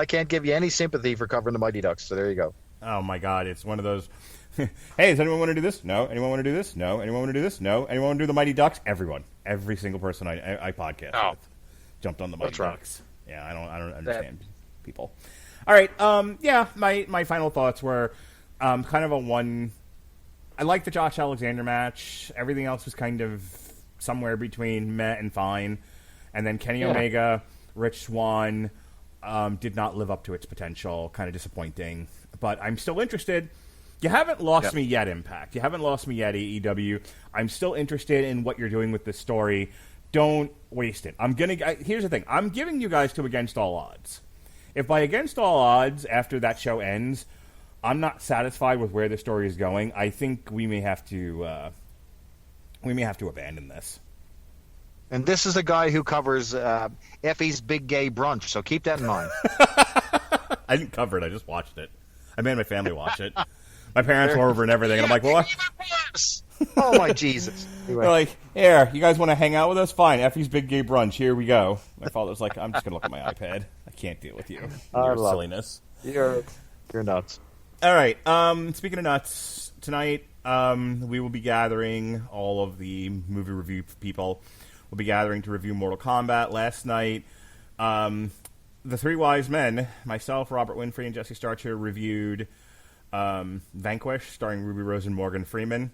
can't give you any sympathy for covering the Mighty Ducks, so there you go. Oh, my God. It's one of those... Hey, does anyone want to do this? No. Anyone want to do this? No. Anyone want to do this? No. Anyone want to do the Mighty Ducks? Everyone. Every single person I podcast with jumped on the Mighty Ducks. Yeah, I don't understand people. All right. Yeah, my final thoughts were kind of a one... I liked the Josh Alexander match. Everything else was kind of somewhere between meh and fine. And then Kenny Omega, Rich Swann did not live up to its potential. Kind of disappointing. But I'm still interested. You haven't lost me yet, Impact. You haven't lost me yet, AEW. I'm still interested in what you're doing with this story. Don't waste it. Here's the thing. I'm giving you guys to Against All Odds. If by Against All Odds, after that show ends, I'm not satisfied with where the story is going, I think we may have to abandon this. And this is a guy who covers Effie's Big Gay Brunch, so keep that in mind. I didn't cover it. I just watched it. I made my family watch it. My parents were over and everything, and I'm like, well, oh my Jesus. Anyway. They're like, here, you guys want to hang out with us? Fine, Effie's Big Gay Brunch, here we go. My father was like, I'm just going to look at my iPad. I can't deal with you. Your silliness. You're nuts. All right, speaking of nuts, tonight we will be gathering all of the movie review people. We'll be gathering to review Mortal Kombat. Last night, the Three Wise Men, myself, Robert Winfrey, and Jesse Starcher reviewed Vanquish, starring Ruby Rose and Morgan Freeman.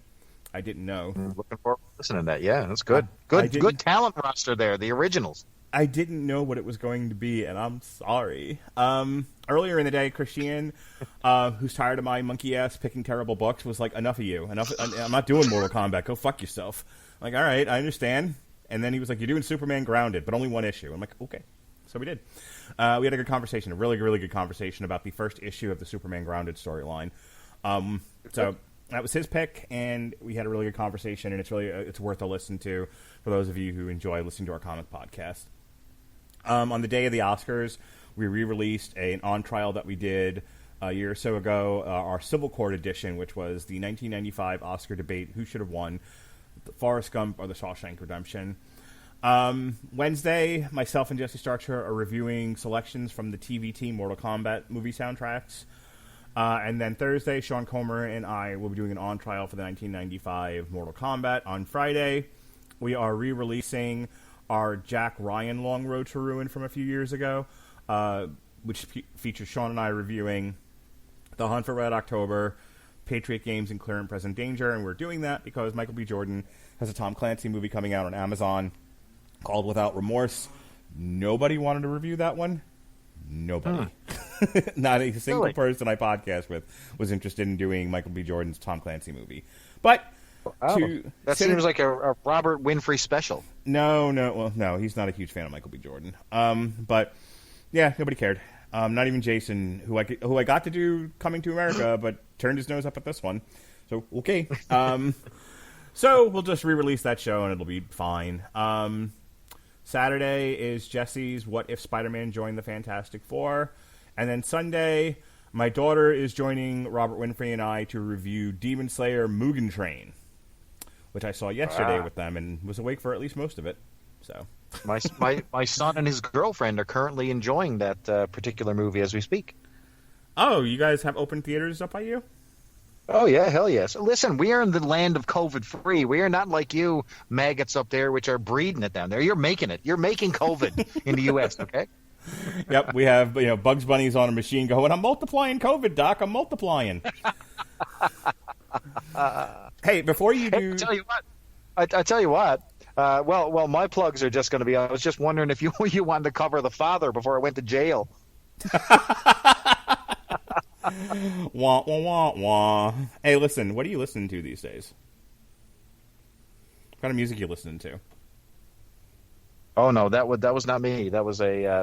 I didn't know. Looking forward to listening to that. Yeah, that's good. Good talent roster there, the originals. I didn't know what it was going to be, and I'm sorry. Earlier in the day, Christian, who's tired of my monkey ass picking terrible books, was like, enough of you. I'm not doing Mortal Kombat. Go fuck yourself. I'm like, all right, I understand. And then he was like, you're doing Superman Grounded, but only one issue. I'm like, okay. So we did. We had a good conversation, a really, really good conversation about the first issue of the Superman Grounded storyline. So that was his pick, and we had a really good conversation, and it's worth a listen to for those of you who enjoy listening to our comic podcast. On the day of the Oscars, we re-released an on-trial that we did a year or so ago, our Civil Court edition, which was the 1995 Oscar debate, who should have won, Forrest Gump or The Shawshank Redemption. Wednesday, myself and Jesse Starcher are reviewing selections from the TVT Mortal Kombat movie soundtracks. And then Thursday, Sean Comer and I will be doing an on-trial for the 1995 Mortal Kombat. On Friday, we are re-releasing our Jack Ryan Long Road to Ruin from a few years ago, which features Sean and I reviewing The Hunt for Red October, Patriot Games, and Clear and Present Danger. And we're doing that because Michael B. Jordan has a Tom Clancy movie coming out on Amazon called Without Remorse. Nobody wanted to review that one. Nobody. Not a single person I podcast with was interested in doing Michael B. Jordan's Tom Clancy movie. But that seems like a Robert Winfrey special. No, he's not a huge fan of Michael B. Jordan. But yeah, nobody cared. Not even Jason, who I got to do Coming to America, but turned his nose up at this one. So okay. So we'll just re-release that show and it'll be fine. Saturday is Jesse's What If Spider-Man Joined the Fantastic Four. And then Sunday, my daughter is joining Robert Winfrey and I to review Demon Slayer Mugen Train, which I saw yesterday with them and was awake for at least most of it. So my son and his girlfriend are currently enjoying that particular movie as we speak. Oh, you guys have open theaters up by you? Oh, yeah, hell yes. Listen, we are in the land of COVID-free. We are not like you maggots up there, which are breeding it down there. You're making it. You're making COVID in the U.S., okay? Yep, we have Bugs Bunny's on a machine going, I'm multiplying COVID, Doc. I'm multiplying. Hey, before you do... I tell you what. Well, my plugs are just going to be, I was just wondering if you wanted to cover The Father before I went to jail. Wah, wah, wah, wah. Hey, listen, what are you listening to these days? What kind of music are you listening to? Oh no, that was not me. That was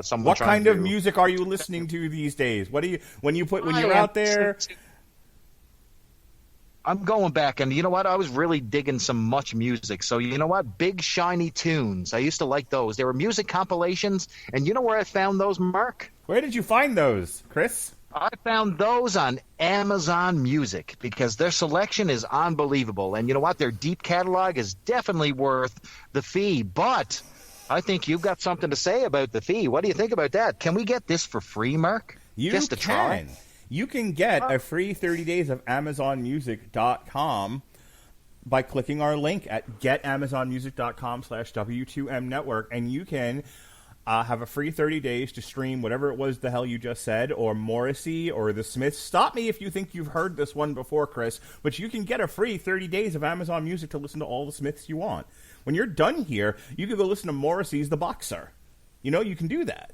someone. What kind of music are you listening to these days? What do you when you're out there? I'm going back, and you know what? I was really digging some Much music. So you know what? Big Shiny Tunes. I used to like those. They were music compilations, and you know where I found those, Mark? Where did you find those, Chris? I found those on Amazon Music because their selection is unbelievable. And you know what? Their deep catalog is definitely worth the fee. But I think you've got something to say about the fee. What do you think about that? Can we get this for free, Mark? You Just to try? can. You can get a free 30 days of AmazonMusic.com by clicking our link at getamazonmusic.com/W2M network, and you can have a free 30 days to stream whatever it was the hell you just said, or Morrissey, or the Smiths. Stop me if you think you've heard this one before, Chris, but you can get a free 30 days of Amazon Music to listen to all the Smiths you want. When you're done here, you can go listen to Morrissey's The Boxer. You know, you can do that.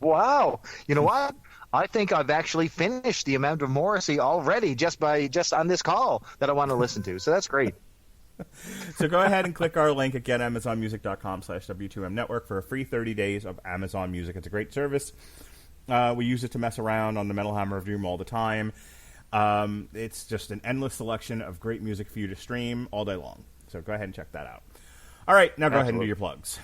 Wow. You know what? I think I've actually finished the amount of Morrissey already just on this call that I want to listen to. So that's great. So go ahead and click our link at getamazonmusic.com/W2M network for a free 30 days of Amazon Music. It's a great service. We use it to mess around on the Metal Hammer of Doom all the time. It's just an endless selection of great music for you to stream all day long. So go ahead and check that out. All right, now go ahead and do your plugs.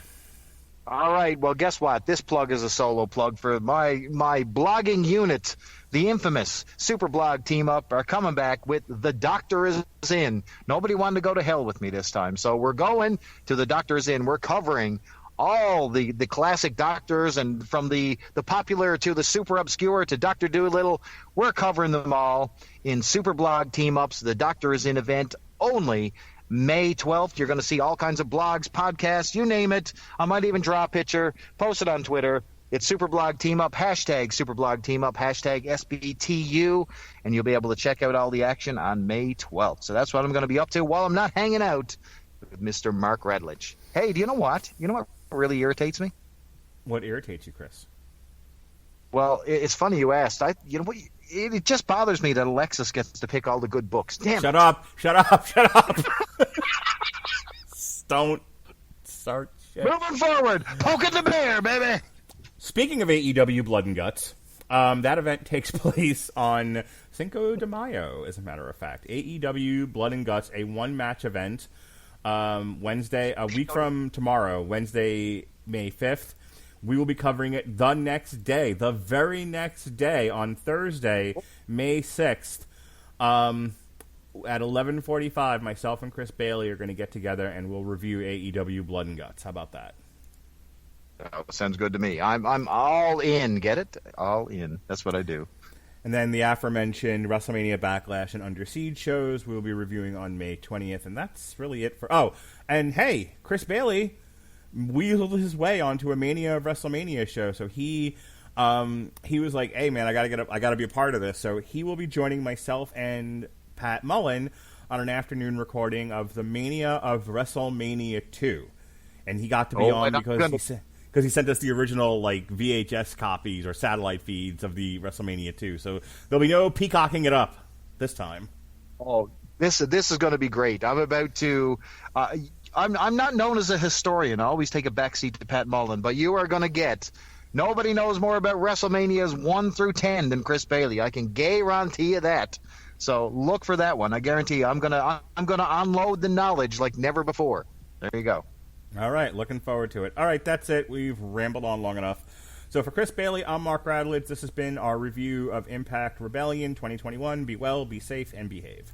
All right. Well, guess what? This plug is a solo plug for my blogging unit. The infamous Superblog Team Up are coming back with The Doctor Is In. Nobody wanted to go to hell with me this time. So we're going to The Doctor Is In. We're covering all the classic Doctors, and from the popular to the super obscure to Dr. Dolittle. We're covering them all in Superblog Team Ups. The Doctor Is In event only. May 12th, you're going to see all kinds of blogs, podcasts, you name it. I might even draw a picture, post it on Twitter. It's Superblog Team Up, hashtag Superblog Team Up, hashtag SBTU, and you'll be able to check out all the action on May 12th. So that's what I'm going to be up to while I'm not hanging out with Mr. Mark Radulich. Hey, do you know what? You know what really irritates me? What irritates you, Chris? Well, it's funny you asked. You know what? It just bothers me that Alexis gets to pick all the good books. Damn Shut it. up! Shut up! Shut up! Don't start shit. Moving forward. Poking the bear, baby. Speaking of AEW Blood and Guts, that event takes place on Cinco de Mayo, as a matter of fact. AEW Blood and Guts, a one-match event, Wednesday, a week from tomorrow, Wednesday, May 5th. We will be covering it the next day, the very next day, on Thursday, May 6th. At 11:45, myself and Chris Bailey are going to get together and we'll review AEW Blood and Guts. How about that? Sounds good to me. I'm all in. Get it? All in. That's what I do. And then the aforementioned WrestleMania Backlash and Under Siege shows we'll be reviewing on May 20th, and that's really it for... Oh, and hey, Chris Bailey wheeled his way onto a Mania of WrestleMania show, so he was like, "Hey man, I gotta be a part of this." So he will be joining myself and Pat Mullen on an afternoon recording of the Mania of WrestleMania 2, and he got to be on because he sent us the original like VHS copies or satellite feeds of the WrestleMania 2. So there'll be no peacocking it up this time. Oh, this is going to be great. I'm about to. I'm not known as a historian. I always take a backseat to Pat Mullen, but you are going to get. Nobody knows more about WrestleManias 1 through 10 than Chris Bailey. I can guarantee you that. So look for that one. I guarantee you, I'm gonna unload the knowledge like never before. There you go. All right, looking forward to it. All right, that's it. We've rambled on long enough. So for Chris Bailey, I'm Mark Radulich. This has been our review of Impact Rebellion 2021. Be well, be safe, and behave.